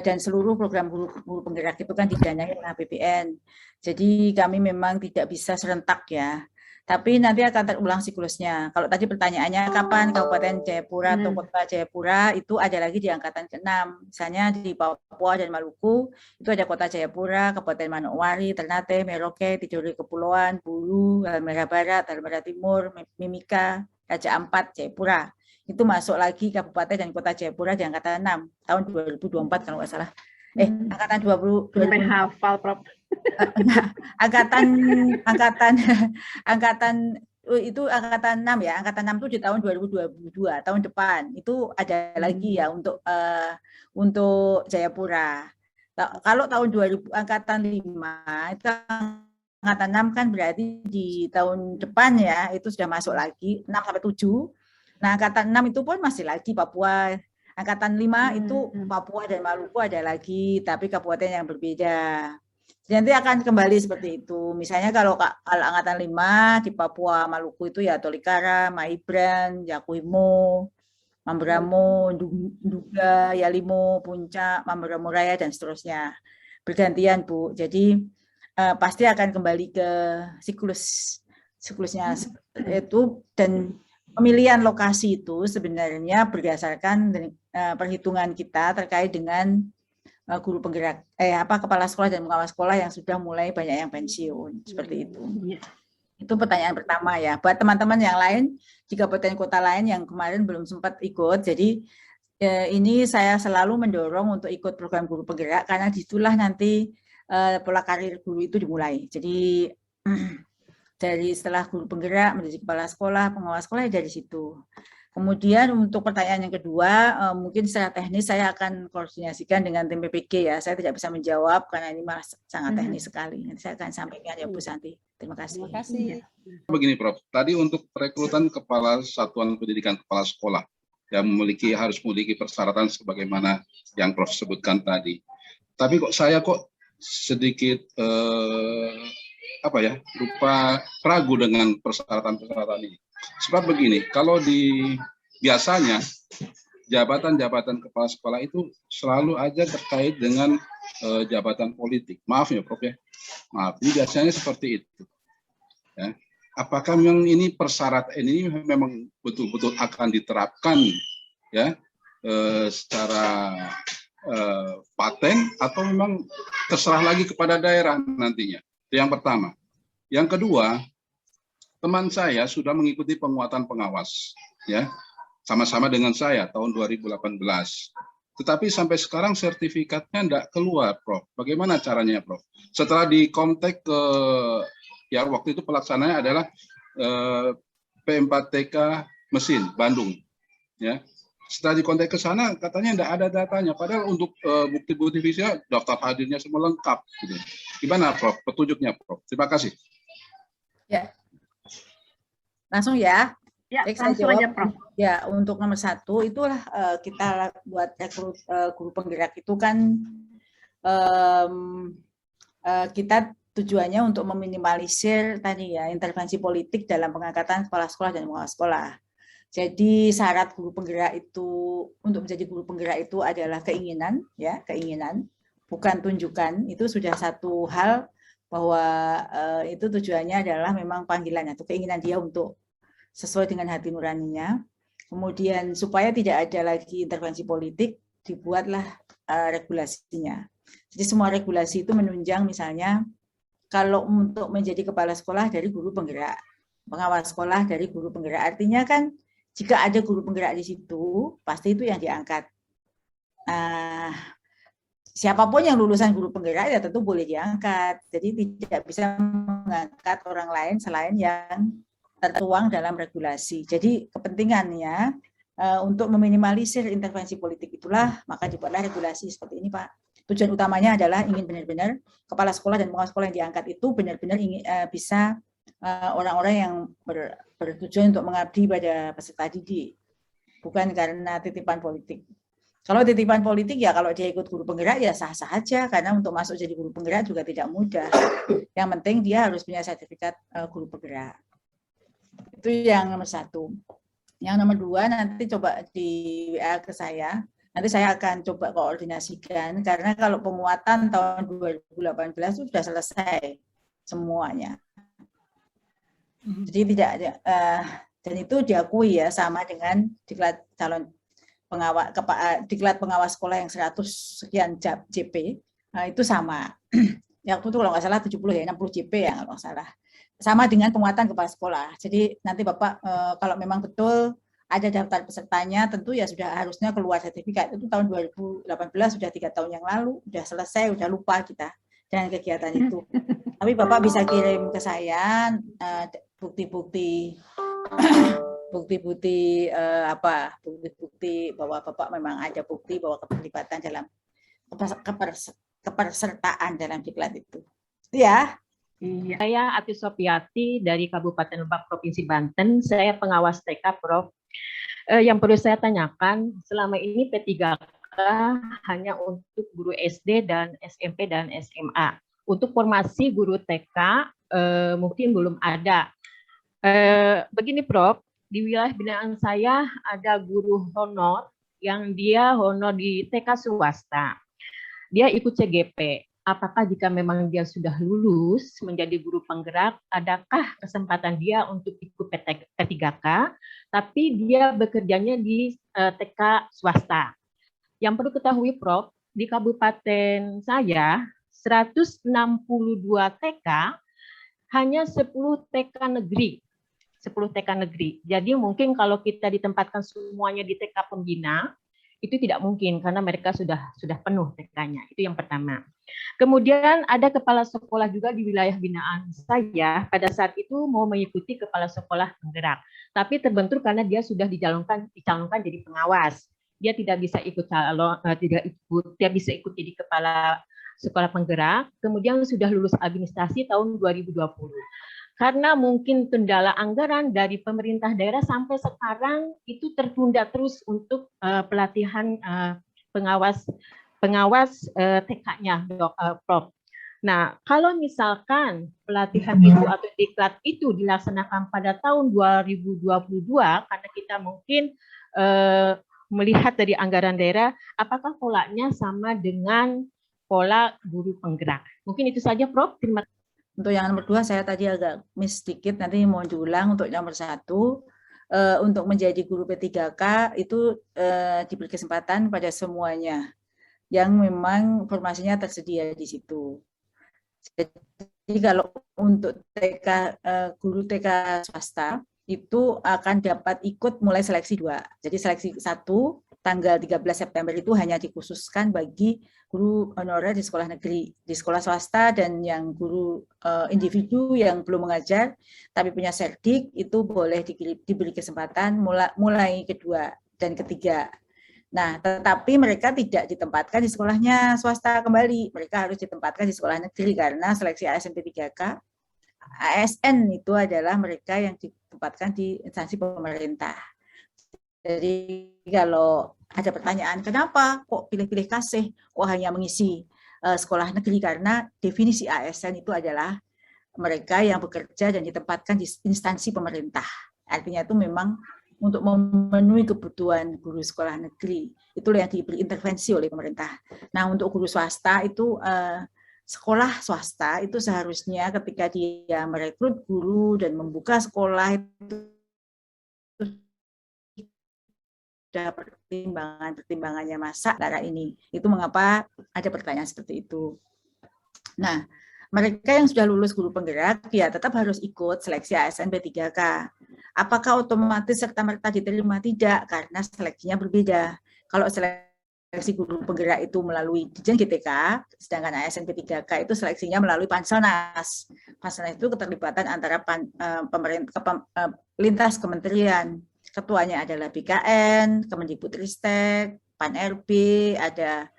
dan seluruh program guru penggerak itu kan didanai oleh APBN. Jadi kami memang tidak bisa serentak ya. Tapi nanti akan terulang siklusnya. Kalau tadi pertanyaannya kapan Kabupaten Jayapura atau Kota Jayapura, itu ada lagi di angkatan ke-6. Misalnya di Papua dan Maluku, itu ada Kota Jayapura, Kabupaten Manokwari, Ternate, Merauke, Tidore Kepulauan, Bulu, Halmahera Barat, Halmahera Timur, Mimika, Raja Ampat, Jayapura. Itu masuk lagi Kabupaten dan Kota Jayapura di angkatan 6, tahun 2024 kalau nggak salah. Angkatan 20 hafal, Prof. angkatan itu angkatan 6 ya, angkatan 6 itu di tahun 2022, tahun depan itu ada lagi ya untuk Jayapura. Kalau tahun 2000 angkatan 5 itu angkatan 6 kan berarti di tahun depan ya, itu sudah masuk lagi 6 sampai 7. Nah, angkatan 6 itu pun masih lagi Papua. Angkatan 5 itu Papua dan Maluku ada lagi, tapi kabupaten yang berbeda. Nanti akan kembali seperti itu. Misalnya kalau angkatan 5 di Papua Maluku itu ya Tolikara, Maibran, Yakuimo, Mamberamo, Nduga, Yalimo, Puncak, Mamberamo Raya, dan seterusnya. Bergantian, Bu. Jadi pasti akan kembali ke siklusnya itu, dan pemilihan lokasi itu sebenarnya berdasarkan perhitungan kita terkait dengan guru penggerak, kepala sekolah dan pengawas sekolah yang sudah mulai banyak yang pensiun, seperti itu. Itu pertanyaan pertama ya. Buat teman-teman yang lain, di kabupaten kota lain yang kemarin belum sempat ikut, jadi ini saya selalu mendorong untuk ikut program guru penggerak, karena disitulah nanti pola karir guru itu dimulai. Jadi dari setelah guru penggerak menjadi kepala sekolah, pengawas sekolah, dari situ. Kemudian untuk pertanyaan yang kedua, mungkin secara teknis saya akan koordinasikan dengan tim PPG ya. Saya tidak bisa menjawab karena ini malah sangat teknis sekali. Nanti saya akan sampaikan ya Bu Santi. Terima kasih. Terima kasih. Begini Prof, tadi untuk perekrutan kepala satuan pendidikan kepala sekolah yang harus memiliki persyaratan sebagaimana yang Prof sebutkan tadi. Tapi kok saya sedikit lupa ragu dengan persyaratan-persyaratan ini. Sebab begini, kalau biasanya jabatan-jabatan kepala sekolah itu selalu aja terkait dengan jabatan politik. Maaf ya Prof ya. Maaf, ini biasanya seperti itu. Ya. Apakah memang ini persyaratan ini memang betul-betul akan diterapkan ya secara paten, atau memang terserah lagi kepada daerah nantinya? Itu yang pertama. Yang kedua, teman saya sudah mengikuti penguatan pengawas, ya, sama-sama dengan saya tahun 2018. Tetapi sampai sekarang sertifikatnya tidak keluar, Prof. Bagaimana caranya, Prof? Setelah dikontak ke, ya waktu itu pelaksananya adalah P4TK Mesin Bandung, ya. Setelah dikontak ke sana, katanya tidak ada datanya. Padahal untuk bukti-bukti visa, daftar hadirnya semua lengkap. Gitu. Gimana, Prof? Petunjuknya, Prof. Terima kasih. Ya, langsung ya. Ya, langsung aja, Prof. Ya, untuk nomor 1 itulah kita buat rekrut guru penggerak itu kan kita tujuannya untuk meminimalisir tadi ya intervensi politik dalam pengangkatan kepala sekolah dan pengawas sekolah. Jadi syarat guru penggerak itu untuk menjadi guru penggerak itu adalah keinginan, ya, keinginan, bukan tunjukan. Itu sudah satu hal bahwa itu tujuannya adalah memang panggilan atau keinginan dia untuk sesuai dengan hati nuraninya. Kemudian supaya tidak ada lagi intervensi politik, dibuatlah regulasinya. Jadi semua regulasi itu menunjang misalnya kalau untuk menjadi kepala sekolah dari guru penggerak, pengawas sekolah dari guru penggerak, artinya kan jika ada guru penggerak di situ, pasti itu yang diangkat. Siapapun yang lulusan guru penggerak ya tentu boleh diangkat. Jadi tidak bisa mengangkat orang lain selain yang tertuang dalam regulasi. Jadi kepentingannya untuk meminimalisir intervensi politik itulah maka dibuatlah regulasi seperti ini, Pak. Tujuan utamanya adalah ingin benar-benar kepala sekolah dan pengawas sekolah yang diangkat itu benar-benar ingin bisa orang-orang yang bertujuan untuk mengabdi pada peserta didik, bukan karena titipan politik. Kalau titipan politik ya kalau dia ikut guru penggerak ya sah-sah aja, karena untuk masuk jadi guru penggerak juga tidak mudah. Yang penting dia harus punya sertifikat guru penggerak. Itu yang nomor 1. Yang nomor 2 nanti coba di WA ke saya. Nanti saya akan coba koordinasikan, karena kalau penguatan tahun 2018 itu sudah selesai semuanya. Jadi tidak ada, dan itu diakui ya sama dengan diklat calon pengawas, diklat pengawas sekolah yang 100 sekian JP, itu sama. Ya waktu itu kalau nggak salah 70 ya, 60 JP ya kalau nggak salah. Sama dengan penguatan kepala sekolah. Jadi nanti Bapak kalau memang betul ada daftar pesertanya, tentu ya sudah harusnya keluar sertifikat. Itu tahun 2018 sudah 3 tahun yang lalu, sudah selesai, sudah lupa kita dengan kegiatan itu. Tapi Bapak bisa kirim ke saya bukti-bukti bahwa Bapak memang ada bukti bahwa keterlibatan dalam kepesertaan dalam diklat itu. Ya. Iya, saya Ati Sopiati dari Kabupaten Lebak, Provinsi Banten. Saya pengawas TK, Prof. Yang perlu saya tanyakan, selama ini P3K hanya untuk guru SD dan SMP dan SMA. Untuk formasi guru TK mungkin belum ada. Begini, Prof, di wilayah binaan saya ada guru honor yang dia honor di TK swasta. Dia ikut CGP. Apakah jika memang dia sudah lulus menjadi guru penggerak, adakah kesempatan dia untuk ikut P3K, tapi dia bekerjanya di TK swasta? Yang perlu ketahui, Prof, di kabupaten saya 162 TK, hanya 10 TK negeri. 10 TK negeri. Jadi mungkin kalau kita ditempatkan semuanya di TK pembina, itu tidak mungkin karena mereka sudah penuh TK-nya. Itu yang pertama. Kemudian ada kepala sekolah juga di wilayah binaan saya pada saat itu mau mengikuti kepala sekolah penggerak, tapi terbentur karena dia sudah dicalonkan jadi pengawas. Dia tidak bisa ikut dia bisa ikut jadi kepala sekolah penggerak. Kemudian sudah lulus administrasi tahun 2020. Karena mungkin kendala anggaran dari pemerintah daerah sampai sekarang itu tertunda terus untuk pelatihan pengawas TK-nya, Prof. Nah, kalau misalkan pelatihan itu atau diklat itu dilaksanakan pada tahun 2022, karena kita mungkin melihat dari anggaran daerah, apakah polanya sama dengan pola guru penggerak? Mungkin itu saja, Prof. Terima kasih. Untuk yang nomor 2 saya tadi agak miss sedikit, nanti mau diulang. Untuk nomor 1, untuk menjadi guru P3K itu diberi kesempatan pada semuanya yang memang formasinya tersedia di situ. Jadi kalau untuk guru TK swasta itu akan dapat ikut mulai seleksi 2. Jadi seleksi 1 tanggal 13 September itu hanya dikhususkan bagi guru honorer di sekolah negeri, di sekolah swasta, dan yang guru individu yang belum mengajar tapi punya serdik itu boleh diberi kesempatan mulai kedua dan ketiga. Nah, tetapi mereka tidak ditempatkan di sekolahnya swasta kembali, mereka harus ditempatkan di sekolah negeri karena seleksi ASN P3K, ASN itu adalah mereka yang ditempatkan di instansi pemerintah. Jadi kalau ada pertanyaan, kenapa kok pilih-pilih kasih, kok hanya mengisi sekolah negeri, karena definisi ASN itu adalah mereka yang bekerja dan ditempatkan di instansi pemerintah. Artinya itu memang untuk memenuhi kebutuhan guru sekolah negeri. Itulah yang diberi intervensi oleh pemerintah. Nah, untuk guru swasta itu sekolah swasta itu seharusnya ketika dia merekrut guru dan membuka sekolah itu ada pertimbangannya masa darah ini. Itu mengapa ada pertanyaan seperti itu. Nah, mereka yang sudah lulus guru penggerak ya tetap harus ikut seleksi ASN P3K. Apakah otomatis serta-merta diterima? Tidak, karena seleksinya berbeda. Kalau seleksi guru penggerak itu melalui Ditjen GTK, sedangkan ASN P3K itu seleksinya melalui Panselnas. Panselnas itu keterlibatan antara lintas kementerian. Ketuanya adalah BKN, Kemendikbudristek, Pan-RB, ada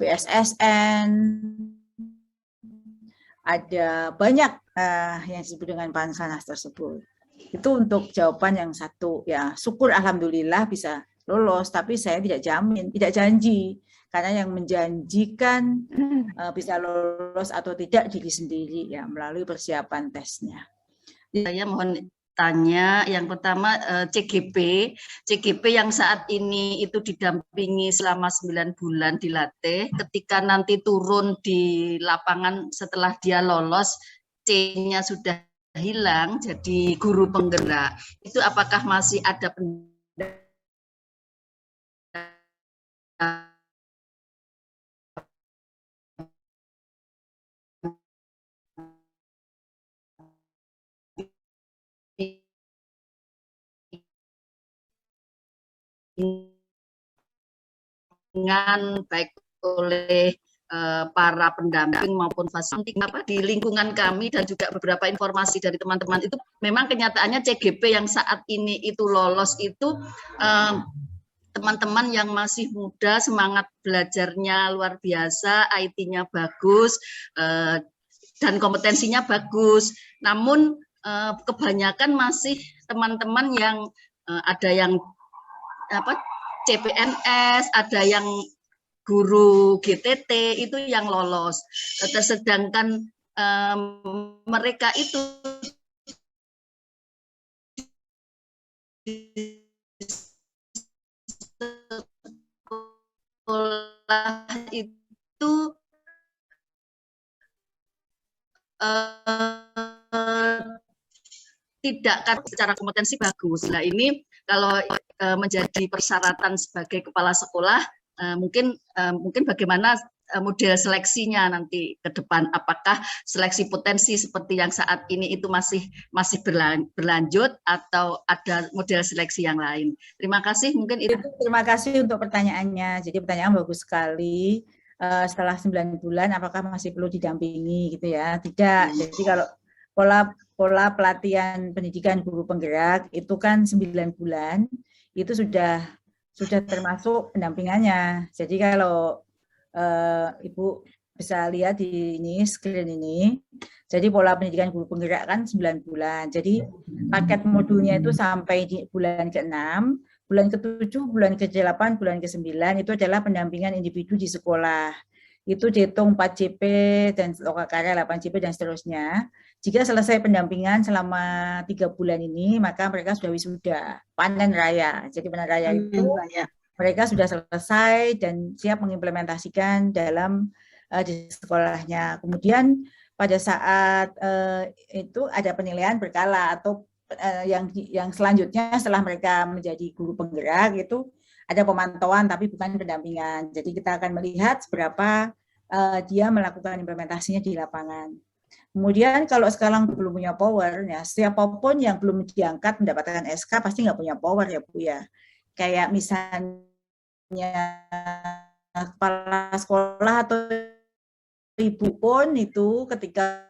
BSSN, ada banyak yang disebut dengan Panselnas tersebut. Itu untuk jawaban yang 1. Ya, syukur alhamdulillah bisa lolos, tapi saya tidak jamin, tidak janji, karena yang menjanjikan bisa lolos atau tidak diri sendiri ya melalui persiapan tesnya. Saya mohon tanya, yang pertama CGP yang saat ini itu didampingi selama 9 bulan dilatih, ketika nanti turun di lapangan setelah dia lolos, C-nya sudah hilang jadi guru penggerak, itu apakah masih ada dengan baik oleh para pendamping maupun fasilitator di lingkungan kami, dan juga beberapa informasi dari teman-teman itu memang kenyataannya CGP yang saat ini itu lolos itu teman-teman yang masih muda, semangat belajarnya luar biasa, IT-nya bagus, dan kompetensinya bagus. Namun kebanyakan masih teman-teman yang ada yang CPNS, ada yang guru GTT itu yang lolos. Sedangkan mereka itu sekolah itu tidak secara kompetensi bagus. Nah ini kalau menjadi persyaratan sebagai kepala sekolah, mungkin bagaimana model seleksinya nanti ke depan, apakah seleksi potensi seperti yang saat ini itu masih berlanjut atau ada model seleksi yang lain. Terima kasih, mungkin itu. Terima kasih untuk pertanyaannya. Jadi pertanyaan bagus sekali. Setelah 9 bulan apakah masih perlu didampingi gitu ya? Tidak. Jadi kalau pola pelatihan pendidikan guru penggerak itu kan 9 bulan itu sudah termasuk pendampingannya. Jadi kalau Ibu bisa lihat di screen ini. Jadi pola pendidikan guru penggerak kan 9 bulan. Jadi paket modulnya itu sampai di bulan ke-6, bulan ke-7, bulan ke-8, bulan ke-9 itu adalah pendampingan individu di sekolah. Itu dihitung 4 JP dan lokal karya 8 JP dan seterusnya. Jika selesai pendampingan selama 3 bulan ini, maka mereka sudah wisuda, panen raya. Jadi panen raya itu mereka sudah selesai dan siap mengimplementasikan dalam di sekolahnya. Kemudian pada saat itu ada penilaian berkala atau yang selanjutnya setelah mereka menjadi guru penggerak itu ada pemantauan tapi bukan pendampingan. Jadi kita akan melihat seberapa dia melakukan implementasinya di lapangan. Kemudian kalau sekarang belum punya power, ya siapapun yang belum diangkat mendapatkan SK pasti nggak punya power ya Bu ya. Kayak misalnya kepala sekolah atau ibu pun itu ketika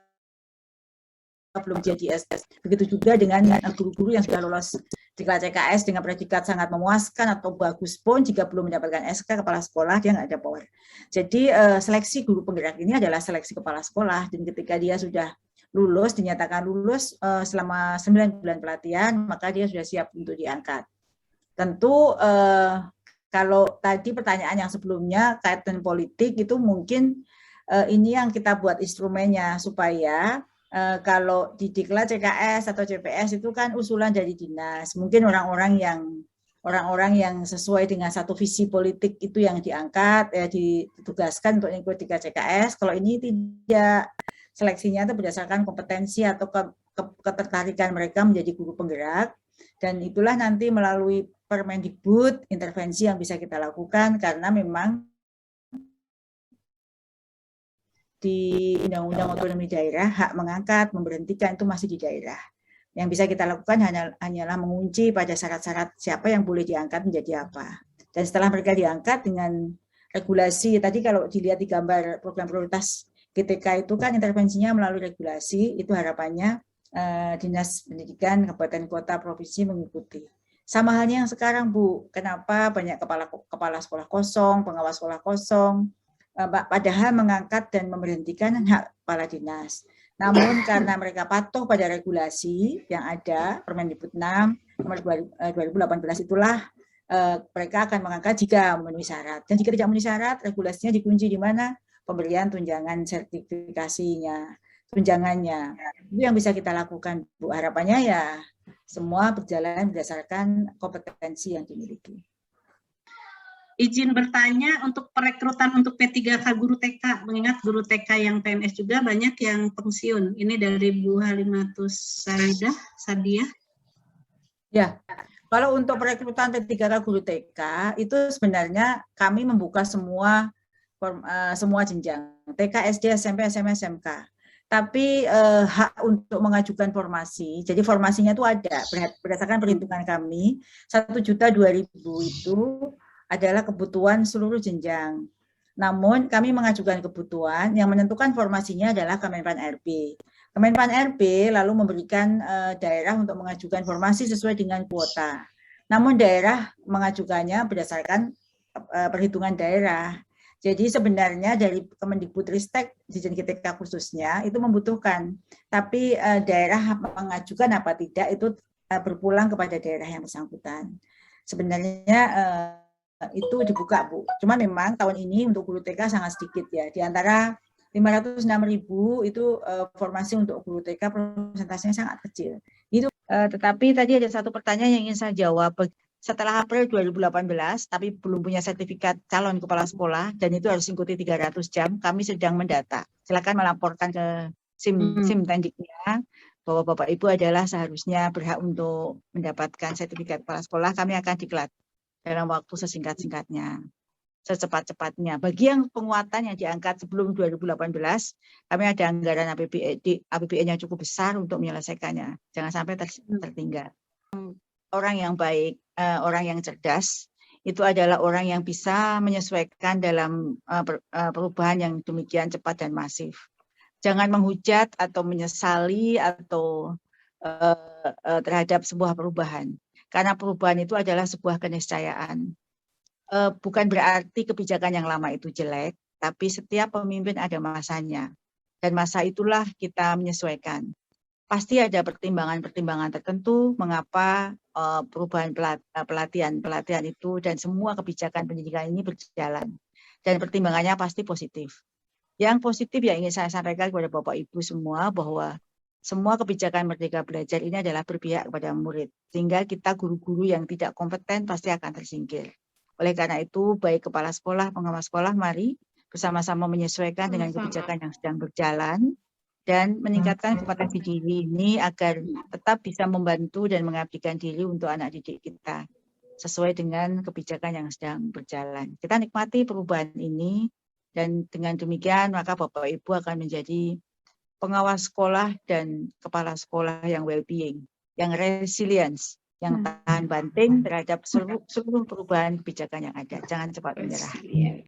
belum jadi SS. Begitu juga dengan guru-guru yang sudah lolos diklat CKS dengan predikat sangat memuaskan atau bagus pun jika belum mendapatkan SK kepala sekolah dia nggak ada power. Jadi seleksi guru penggerak ini adalah seleksi kepala sekolah dan ketika dia sudah lulus, dinyatakan lulus selama 9 bulan pelatihan, maka dia sudah siap untuk diangkat. Tentu kalau tadi pertanyaan yang sebelumnya kaitan politik itu mungkin ini yang kita buat instrumennya supaya kalau di diklat CKS atau CPS itu kan usulan dari dinas, mungkin orang-orang yang sesuai dengan satu visi politik itu yang diangkat, ditugaskan untuk ikut diklat CKS. Kalau ini tidak, seleksinya itu berdasarkan kompetensi atau ketertarikan mereka menjadi guru penggerak, dan itulah nanti melalui Permendikbud intervensi yang bisa kita lakukan karena memang di Undang-Undang Otonomi Daerah, hak mengangkat, memberhentikan itu masih di daerah. Yang bisa kita lakukan hanyalah mengunci pada syarat-syarat siapa yang boleh diangkat menjadi apa. Dan setelah mereka diangkat dengan regulasi, tadi kalau dilihat di gambar program prioritas GTK itu kan intervensinya melalui regulasi, itu harapannya Dinas Pendidikan, Kabupaten Kota, Provinsi mengikuti. Sama halnya yang sekarang Bu, kenapa banyak kepala sekolah kosong, pengawas sekolah kosong, padahal mengangkat dan memberhentikan hak kepala dinas. Namun karena mereka patuh pada regulasi yang ada, Permendikbud 6 nomor 2018 itulah mereka akan mengangkat jika memenuhi syarat. Dan jika tidak memenuhi syarat, regulasinya dikunci di mana? Pemberian tunjangan sertifikasinya, tunjangannya. Itu yang bisa kita lakukan, Bu. Harapannya ya semua berjalan berdasarkan kompetensi yang dimiliki. Izin bertanya untuk perekrutan untuk P3K guru TK, mengingat guru TK yang PNS juga banyak yang pensiun. Ini dari Bu Halimatus Sadiah. Ya, kalau untuk perekrutan P3K guru TK itu sebenarnya kami membuka semua jenjang, TK, SD, SMP, SMA, SMK. Tapi hak untuk mengajukan formasi, jadi formasinya itu ada berdasarkan perhitungan kami 1.002.000 itu adalah kebutuhan seluruh jenjang. Namun kami mengajukan kebutuhan yang menentukan formasinya adalah Kemenpan RB. Kemenpan RB lalu memberikan daerah untuk mengajukan formasi sesuai dengan kuota. Namun daerah mengajukannya berdasarkan perhitungan daerah. Jadi sebenarnya dari Kemendikbudristek, Dirjen GTK khususnya itu membutuhkan, tapi daerah mengajukan apa tidak itu berpulang kepada daerah yang bersangkutan. Sebenarnya itu dibuka, Bu. Cuma memang tahun ini untuk guru TK sangat sedikit ya. Di antara 506.000 itu formasi untuk guru TK persentasenya sangat kecil. Itu tetapi tadi ada satu pertanyaan yang ingin saya jawab. Setelah April 2018, tapi belum punya sertifikat calon kepala sekolah, dan itu harus mengikuti 300 jam, kami sedang mendata. Silakan melaporkan ke SIM-Tendiknya, bahwa Bapak Ibu adalah seharusnya berhak untuk mendapatkan sertifikat kepala sekolah. Kami akan diklat dalam waktu sesingkat-singkatnya, secepat-cepatnya. Bagi yang penguatan yang diangkat sebelum 2018, kami ada anggaran APBN yang cukup besar untuk menyelesaikannya. Jangan sampai tertinggal. Orang yang baik, orang yang cerdas, itu adalah orang yang bisa menyesuaikan dalam perubahan yang demikian cepat dan masif. Jangan menghujat atau menyesali atau terhadap sebuah perubahan. Karena perubahan itu adalah sebuah keniscayaan. Bukan berarti kebijakan yang lama itu jelek, tapi setiap pemimpin ada masanya. Dan masa itulah kita menyesuaikan. Pasti ada pertimbangan-pertimbangan tertentu mengapa perubahan pelatihan itu dan semua kebijakan pendidikan ini berjalan. Dan pertimbangannya pasti positif. Yang positif yang ingin saya sampaikan kepada Bapak Ibu semua bahwa semua kebijakan Merdeka Belajar ini adalah berpihak kepada murid. Sehingga kita guru-guru yang tidak kompeten pasti akan tersingkir. Oleh karena itu, baik kepala sekolah, pengawas sekolah, mari bersama-sama menyesuaikan dengan kebijakan yang sedang berjalan dan meningkatkan kompetensi diri ini agar tetap bisa membantu dan mengabdikan diri untuk anak didik kita sesuai dengan kebijakan yang sedang berjalan. Kita nikmati perubahan ini dan dengan demikian maka Bapak Ibu akan menjadi pengawas sekolah dan kepala sekolah yang well-being, yang resilience, yang tahan banting terhadap seluruh perubahan kebijakan yang ada. Jangan cepat menyerah.